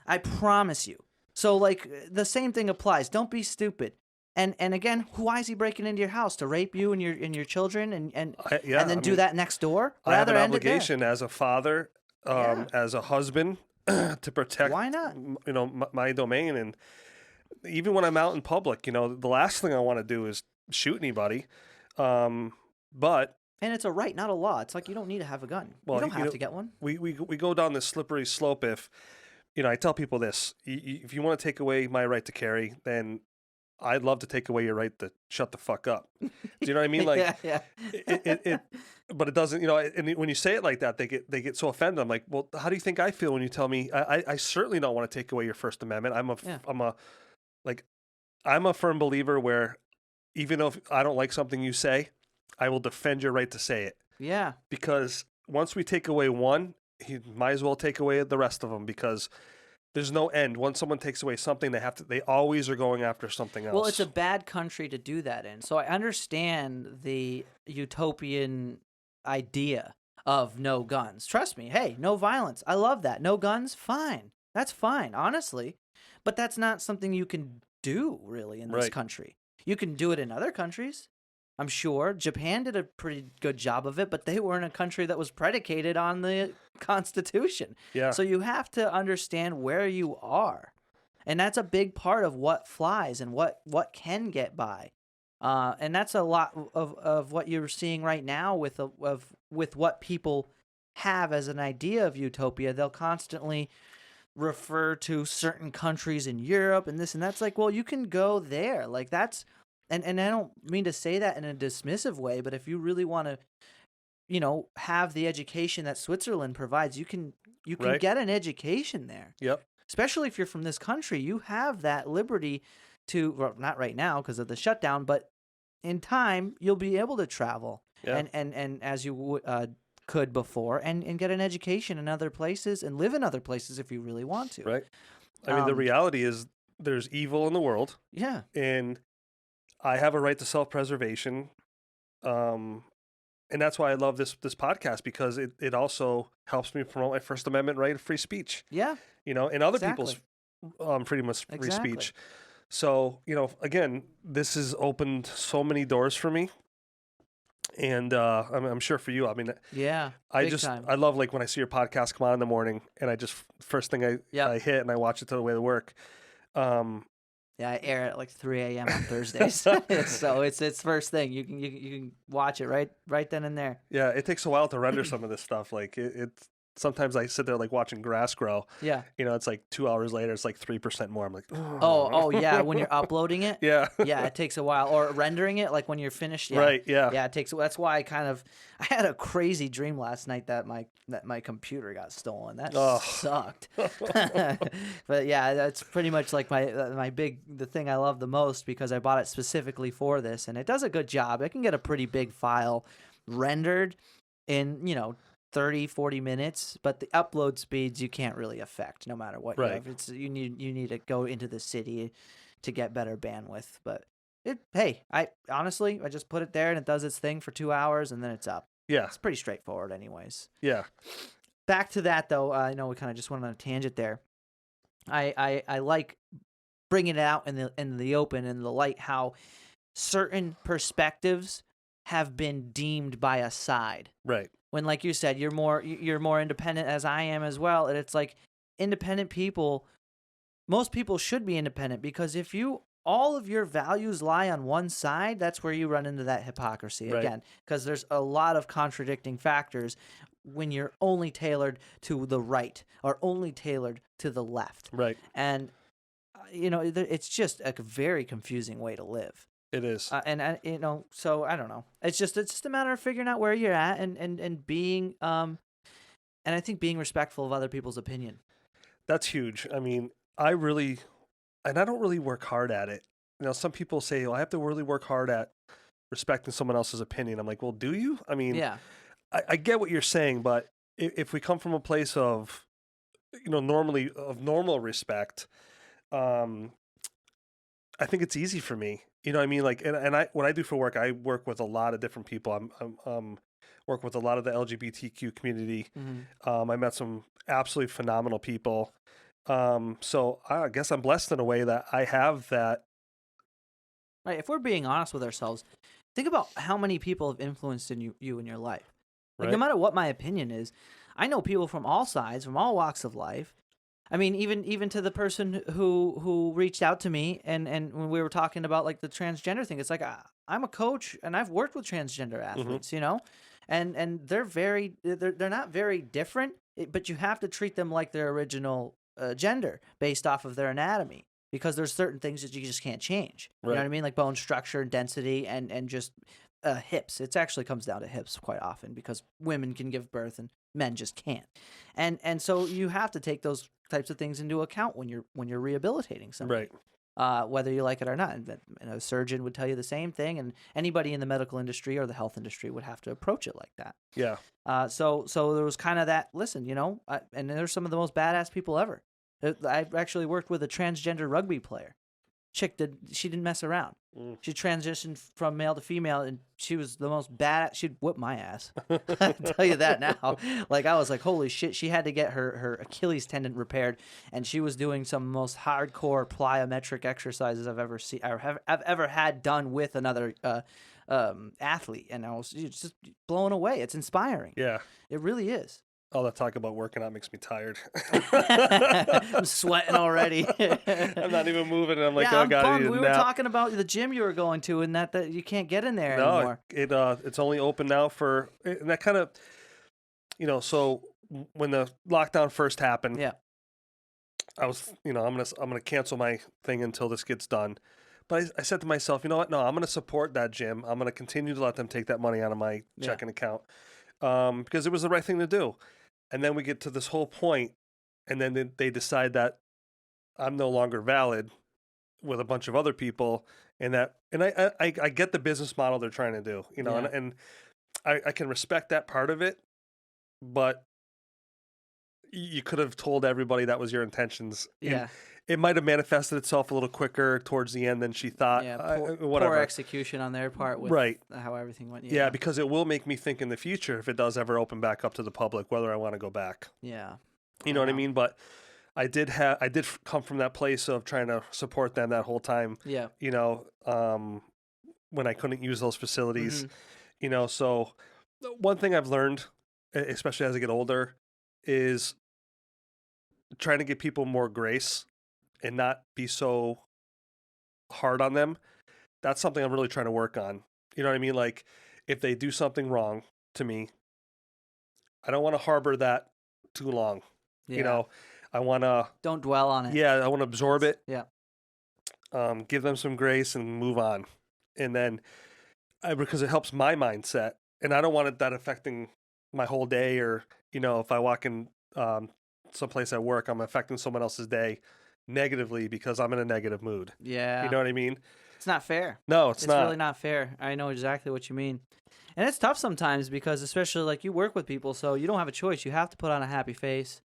I promise you. So, like, the same thing applies. Don't be stupid. And again, why is he breaking into your house? To rape you and your children and then do that next door? I have an obligation as a father, as a husband, to protect. Why not? My domain, and even when I'm out in public, the last thing I want to do is shoot anybody. But and it's a right, not a law. It's like you don't need to have a gun. Well, you don't have to get one. We go down this slippery slope if I tell people this: if you want to take away my right to carry, then I'd love to take away your right to shut the fuck up. Do you know what I mean? Like, yeah. But it doesn't, and when you say it like that, they get so offended. I'm like, well, how do you think I feel when you tell me? I certainly don't want to take away your First Amendment. I'm a firm believer where even if I don't like something you say, I will defend your right to say it. Yeah. Because once we take away one, he might as well take away the rest of them, because there's no end. Once someone takes away something, they always are going after something else. Well, it's a bad country to do that in. So I understand the utopian idea of no guns. Trust me. Hey, no violence. I love that. No guns? Fine. That's fine, honestly. But that's not something you can do, really, in this country. You can do it in other countries. I'm sure Japan did a pretty good job of it, but they weren't a country that was predicated on the Constitution. Yeah. So you have to understand where you are. And that's a big part of what flies and what can get by. And that's a lot of what you're seeing right now with what people have as an idea of utopia. They'll constantly refer to certain countries in Europe and this and that's like, well, you can go there. Like that's... And I don't mean to say that in a dismissive way, but if you really want to, have the education that Switzerland provides. You can Right. get an education there. Yep. Especially if you're from this country, you have that liberty to, well, not right now because of the shutdown, but in time you'll be able to travel Yeah. and as you could before and get an education in other places and live in other places if you really want to. Right. I mean, the Um, reality is there's evil in the world, Yeah. and I have a right to self-preservation. And that's why I love this podcast, because it also helps me promote my First Amendment right of free speech, Yeah. and other people's freedom of free Exactly. speech. So, again, this has opened so many doors for me. And I'm sure for you, I mean, Yeah. I big time. love, like, when I see your podcast come on in the morning, and I just, first thing I hit and I watch it to the way to work. Yeah, I air at like 3 a.m. on Thursdays, so it's first thing. You can watch it right then and there. Yeah, it takes a while to render some of this stuff. Like it's sometimes I sit there like watching grass grow. Yeah. It's like 2 hours later, it's like 3% more. I'm like, Oh yeah, when you're uploading it. yeah, Yeah, it takes a while, or rendering it, like when you're finished. Yeah. Right, yeah. Yeah, it takes. That's why I had a crazy dream last night that my computer got stolen. That sucked. But yeah, that's pretty much like the thing I love the most, because I bought it specifically for this, and it does a good job. It can get a pretty big file rendered in 30, 40 minutes, but the upload speeds you can't really affect no matter what you Right. have. It's you need to go into the city to get better bandwidth. But I honestly just put it there and it does its thing for 2 hours and then it's up. Yeah, It's pretty straightforward anyways. yeah, Back to that though, I know we kind of just went on a tangent there. I like bringing it out in the open, in the light, how certain perspectives have been deemed by a side. right, When, like you said, you're more independent, as I am as well, and it's like independent people, most people should be independent, because if all of your values lie on one side, that's where you run into that hypocrisy Right. again, because there's a lot of contradicting factors when you're only tailored to the right or only tailored to the left. right. And it's just a very confusing way to live. It is. So I don't know. It's just a matter of figuring out where you're at and being and I think being respectful of other people's opinion. That's huge. I mean, I don't really work hard at it. Some people say, "Oh, I have to really work hard at respecting someone else's opinion." I'm like, "Well, do you?" I mean, Yeah. I get what you're saying, but if we come from a place of, normally of normal respect, I think it's easy for me. You know what I mean? Like, and what I do for work, I work with a lot of different people. I'm work with a lot of the LGBTQ community. Mm-hmm. I met some absolutely phenomenal people. So I guess I'm blessed in a way that I have that. Right. If we're being honest with ourselves, think about how many people have influenced you in your life. Like, Right. no matter what my opinion is, I know people from all sides, from all walks of life. I mean, even to the person who reached out to me and when we were talking about like the transgender thing, it's like I'm a coach and I've worked with transgender athletes, and they're not very different, but you have to treat them like their original gender based off of their anatomy, because there's certain things that you just can't change. You know what I Right. mean? Like bone structure and density and just hips. It actually comes down to hips quite often, because women can give birth and men just can't. And so you have to take those types of things into account when you're rehabilitating somebody. Right. Whether you like it or not. And a surgeon would tell you the same thing, and anybody in the medical industry or the health industry would have to approach it like that. Yeah. So there was kind of that, listen, and there's some of the most badass people ever. I've actually worked with a transgender rugby player. She didn't mess around. She transitioned from male to female, and she was the most badass. She'd whip my ass. I tell you that now. Like, I was like, holy shit. She had to get her Achilles tendon repaired, and she was doing some of the most hardcore plyometric exercises I've ever seen. I've ever had done with another athlete, and I was just blown away. It's inspiring. Yeah. It really is. All that talk about working out makes me tired. I'm sweating already. I'm not even moving, and I'm like, yeah, oh I'm god, I bummed. need a We were nap. talking about the gym you were going to, and that you can't get in there No, anymore. it's only open now for, and that kind of, so when the lockdown first happened, Yeah. I was, I'm gonna cancel my thing until this gets done. But I said to myself, you know what? No, I'm gonna support that gym. I'm gonna continue to let them take that money out of my Yeah. checking account. because it was the right thing to do. And then we get to this whole point, and then they decide that I'm no longer valid with a bunch of other people, and I get the business model they're trying to do, you know, Yeah. and I can respect that part of it, but you could have told everybody that was your intentions. And Yeah. it might have manifested itself a little quicker towards the end than she thought. Yeah. Whatever. Poor execution on their part with Right. how everything went. Yeah, because it will make me think in the future if it does ever open back up to the public whether I want to go back. Yeah. You know what I mean? But I did come from that place of trying to support them that whole time. Yeah. You know, when I couldn't use those facilities. Mhm. You know, so one thing I've learned, especially as I get older, is trying to give people more grace and not be so hard on them. That's something I'm really trying to work on. You know what I mean? Like, if they do something wrong to me, I don't want to harbor that too long. Yeah. You know, I want to. Don't dwell on it. Yeah, I want to absorb it. Yeah. Give them some grace and move on, and then because it helps my mindset, and I don't want that affecting my whole day. Or if I walk in someplace at work, I'm affecting someone else's day negatively because I'm in a negative mood. Yeah. You know what I mean? It's not fair. No, it's not. It's really not fair. I know exactly what you mean. And it's tough sometimes because especially like you work with people, so you don't have a choice. You have to put on a happy face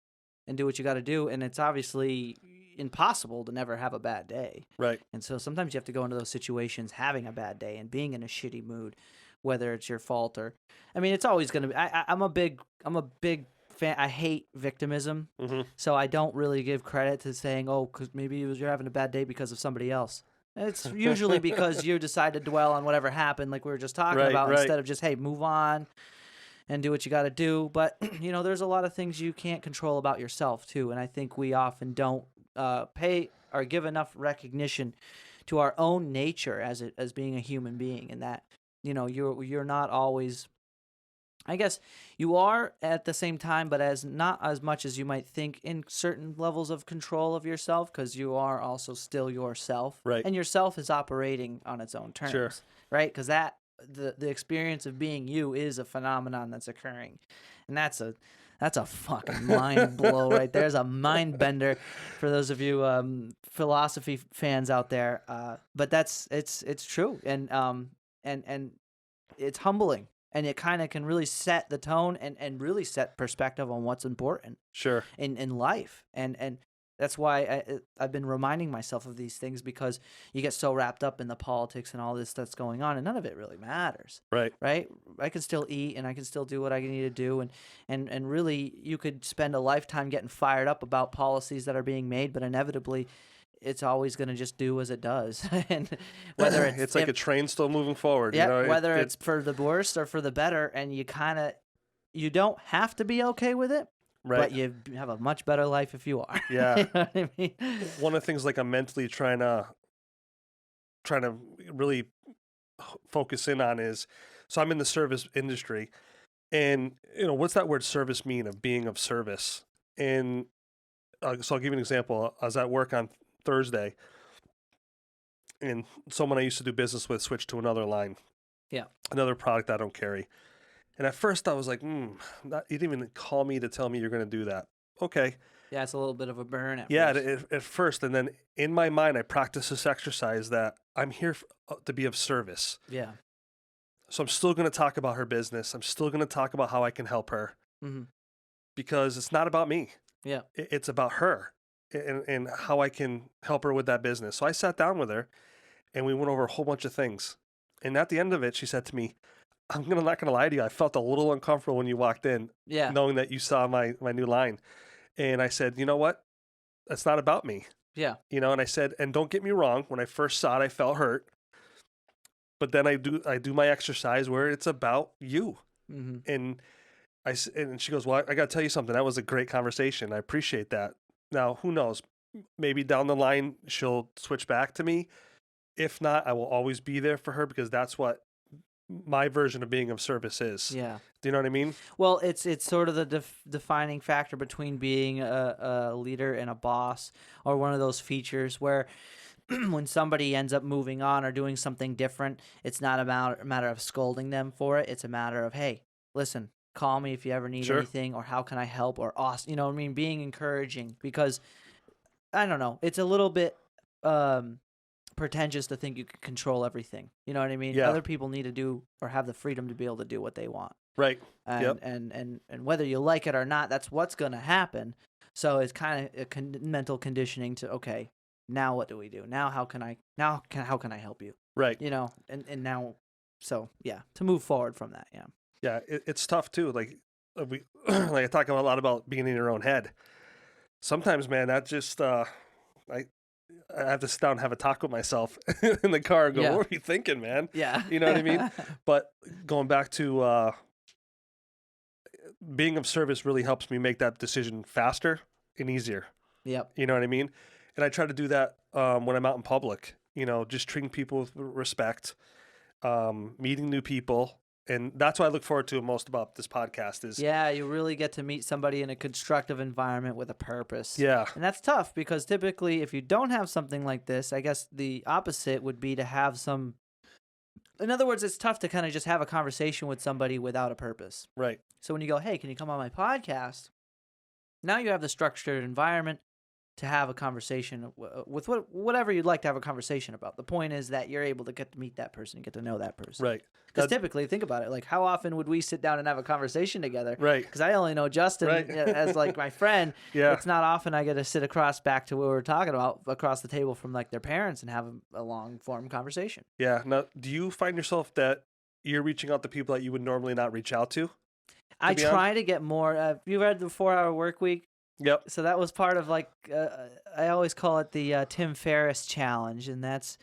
and do what you got to do. And it's obviously impossible to never have a bad day. Right. And so sometimes you have to go into those situations having a bad day and being in a shitty mood, whether it's your fault or, I mean, it's always going to be, I'm a big fan. I hate victimism. Mm-hmm. So I don't really give credit to saying, oh, because maybe you're having a bad day because of somebody else. It's usually because you decide to dwell on whatever happened, like we were just talking about, instead of just, hey, move on and do what you got to do. But, there's a lot of things you can't control about yourself, too. And I think we often don't pay or give enough recognition to our own nature as being a human being, and that, you're not always, I guess you are at the same time, but not as much as you might think in certain levels of control of yourself, because you are also still yourself. Right. And yourself is operating on its own terms. Sure. Right? Because the experience of being you is a phenomenon that's occurring. And that's a fucking mind blow right there. There's a mind bender for those of you philosophy fans out there. But it's true. And it's humbling. And it kind of can really set the tone and really set perspective on what's important Sure. in life. And that's why I've been reminding myself of these things, because you get so wrapped up in the politics and all this that's going on, and none of it really matters. Right. Right? I can still eat and I can still do what I need to do. And really, you could spend a lifetime getting fired up about policies that are being made, but inevitably, it's always going to just do as it does. And whether it's like a train still moving forward. Yeah, whether it's for the worse or for the better, and you don't have to be okay with it, right. But you have a much better life if you are. Yeah. You know what I mean? One of the things, like, I'm mentally trying to really focus in on is, so I'm in the service industry, and what's that word service mean, of being of service? And so I'll give you an example. I was at work on Thursday, and someone I used to do business with switched to another line. Yeah. Another product I don't carry. And at first I was like, you didn't even call me to tell me you're going to do that. Okay. Yeah, it's a little bit of a burn at first. At first. And then in my mind, I practice this exercise that I'm here to be of service. Yeah. So I'm still going to talk about her business. I'm still going to talk about how I can help her. Mm-hmm. Because it's not about me. Yeah. It's about her and how I can help her with that business. So I sat down with her and we went over a whole bunch of things. And at the end of it, she said to me, I'm not going to lie to you. I felt a little uncomfortable when you walked in, knowing that you saw my new line. And I said, you know what? That's not about me. Yeah. And I said, and don't get me wrong, when I first saw it, I felt hurt. But then I do my exercise where it's about you. Mm-hmm. And she goes, well, I got to tell you something. That was a great conversation. I appreciate that. Now, who knows? Maybe down the line, she'll switch back to me. If not, I will always be there for her, because that's what my version of being of service is. Yeah. Do you know what I mean? Well, it's sort of the defining factor between being a leader and a boss, or one of those features where when somebody ends up moving on or doing something different, it's not a matter of scolding them for it. It's a matter of, hey, listen, call me if you ever need Sure. anything, or how can I help, or awesome, you know what I mean? Being encouraging, because I don't know, it's a little bit pretentious to think you can control everything. You know what I mean? Yeah. Other people need to do or have the freedom to be able to do what they want. Right. And Yep. and whether you like it or not, that's what's going to happen. So it's kind of a mental conditioning to, okay, now what do we do? Now how can I help you? Right. You know, and now, so yeah, to move forward from that, yeah. Yeah, it's tough too. Like we, like I talk a lot about being in your own head. Sometimes, man, that just I have to sit down and have a talk with myself in the car and go, Yeah. "What were you thinking, man?" Yeah. You know what I mean? But going back to being of service really helps me make that decision faster and easier. Yep. You know what I mean? And I try to do that when I'm out in public. You know, just treating people with respect, meeting new people. And that's what I look forward to most about this podcast is, Yeah, you really get to meet somebody in a constructive environment with a purpose. yeah, And that's tough, because typically if you don't have something like this, I guess the opposite would be to have some. In other words, it's tough to kind of just have a conversation with somebody without a purpose. right, So when you go, hey, can you come on my podcast? Now you have the structured environment to have a conversation with whatever you'd like to have a conversation about. The point is that you're able to get to meet that person and get to know that person. right, Because typically, think about it, like how often would we sit down and have a conversation together? right, Because I only know Justin Right. as like my friend. yeah, It's not often I get to sit across back to what we were talking about across the table from like their parents and have a long form conversation. yeah. Now, do you find yourself that you're reaching out to people that you would normally not reach out to? I be honest? try to get more. You read the 4-Hour Work Week? Yep. So that was part of like, I always call it the Tim Ferriss challenge. And that's,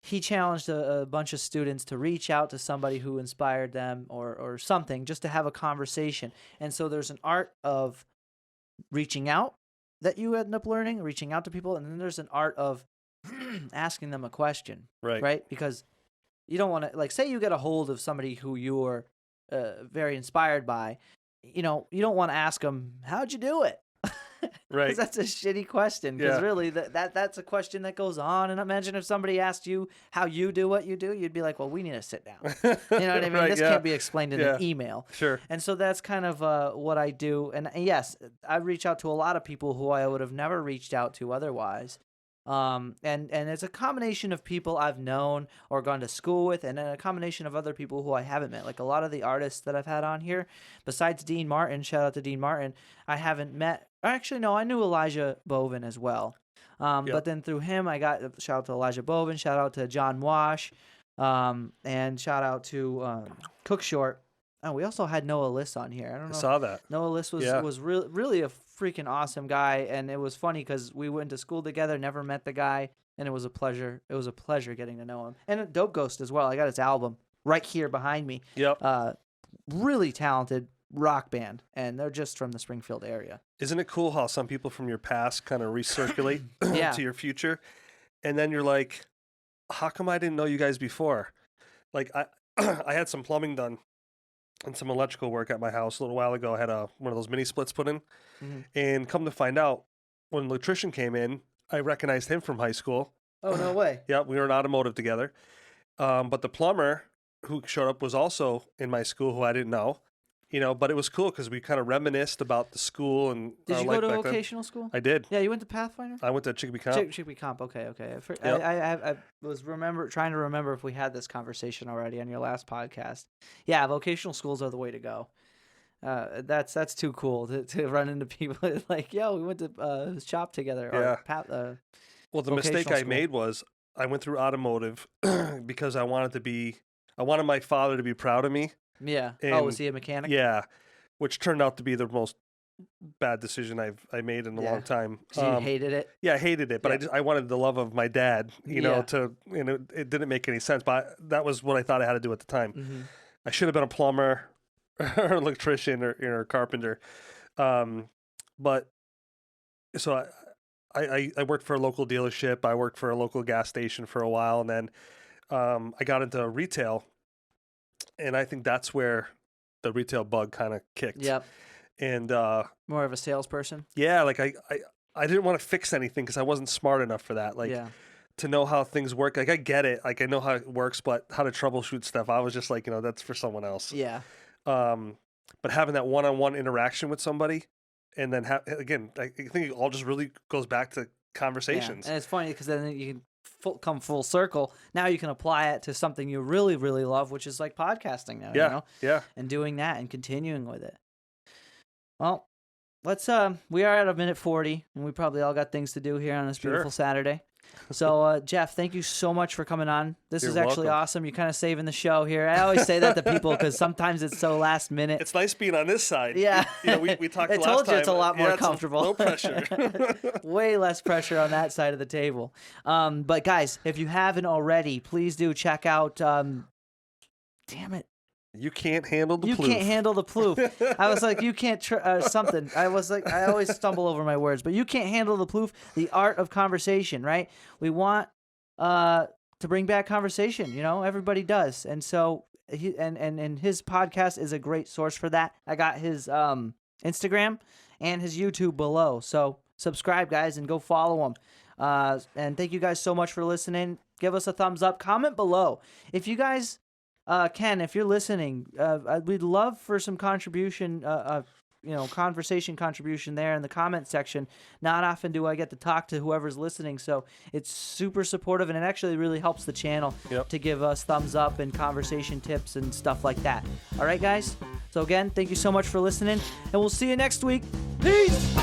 he challenged a bunch of students to reach out to somebody who inspired them or something, just to have a conversation. And so there's an art of reaching out that you end up learning, reaching out to people. And then there's an art of asking them a question, Right. right? Because you don't want to, like, say you get a hold of somebody who you're very inspired by, you know, you don't want to ask them, how'd you do it? Right. Because that's a shitty question. Because Yeah. really, that's a question that goes on. And imagine if somebody asked you how you do what you do, you'd be like, well, we need to sit down. You know what I mean? Right, This yeah. can't be explained in Yeah. an email. Sure. And so that's kind of what I do. And yes, I reach out to a lot of people who I would have never reached out to otherwise. And it's a combination of people I've known or gone to school with, and then a combination of other people who I haven't met. Like a lot of the artists that I've had on here, besides Dean Martin, shout out to Dean Martin, I haven't met. Actually, no, I knew Elijah Bovin as well. But then through him, I got shout out to Elijah Bovin, shout out to John Wash, and shout out to Cook Short. Oh, we also had Noah Liss on here. I don't I know. saw that. Noah Liss was Yeah. really a freaking awesome guy, and it was funny because we went to school together, never met the guy, and it was a pleasure. It was a pleasure getting to know him. And Dope Ghost as well. I got his album right here behind me. Yep. Really talented rock band, and they're just from the Springfield area. Isn't it cool how some people from your past kind of recirculate Yeah. to your future? And then you're like, how come I didn't know you guys before? Like I I had some plumbing done and some electrical work at my house a little while ago. I had one of those mini splits put in. Mhm. And come to find out, when the electrician came in, I recognized him from high school. Oh, no way. Yeah, we were in automotive together. But the plumber who showed up was also in my school, who I didn't know. You know, but it was cool because we kind of reminisced about the school and Did our you life go to back then. vocational school? I did. Yeah, you went to Pathfinder? I went to Chicopee Comp. Chicopee Comp. Okay. Yep. I was trying to remember if we had this conversation already on your last podcast. Yeah, vocational schools are the way to go. That's too cool to run into people like, yo, we went to shop together. Yeah. Well, the mistake vocational I school. made was I went through automotive because I wanted my father to be proud of me. Yeah. And Was he a mechanic? Yeah, which turned out to be the most bad decision I made in a Yeah. long time. So you hated it? Yeah, I hated it, but Yeah. I wanted the love of my dad. You know, Yeah. it didn't make any sense, but that was what I thought I had to do at the time. Mm-hmm. I should have been a plumber, or electrician, or a carpenter. But so I worked for a local dealership. I worked for a local gas station for a while, and then I got into retail, and I think that's where the retail bug kind of kicked. Yep. And More of a salesperson? yeah, like I didn't want to fix anything because I wasn't smart enough for that. Like yeah. to know how things work. Like I get it. Like I know how it works, but how to troubleshoot stuff, I was just like, that's for someone else. Yeah. but having that one-on-one interaction with somebody, and then again, I think it all just really goes back to conversations. Yeah. And it's funny because then you can come full circle. Now you can apply it to something you really, really love, which is like podcasting now. Yeah, you know? yeah. And doing that and continuing with it. Well, let's we are at a minute 40, and we probably all got things to do here on this beautiful Saturday. So, Jeff, thank you so much for coming on. This is actually awesome. You're kind of saving the show here. I always say that to people because sometimes it's so last minute. It's nice being on this side. Yeah. We talked I last told you time. it's a lot more comfortable. No pressure. Way less pressure on that side of the table. But, guys, if you haven't already, please do check out damn it. You can't handle the Ploof. You can't handle the Ploof. I was like, you can't something. I was like, I always stumble over my words, but you can't handle the Ploof. The art of conversation, right? We want to bring back conversation. You know, everybody does, and so and his podcast is a great source for that. I got his Instagram and his YouTube below, so subscribe, guys, and go follow him. And thank you guys so much for listening. Give us a thumbs up. Comment below if you guys. Ken, if you're listening, we'd love for some contribution, conversation contribution there in the comment section. Not often do I get to talk to whoever's listening, so it's super supportive, and it actually really helps the channel to give us thumbs up and conversation tips and stuff like that. All right, guys? So again, thank you so much for listening, and we'll see you next week. Peace!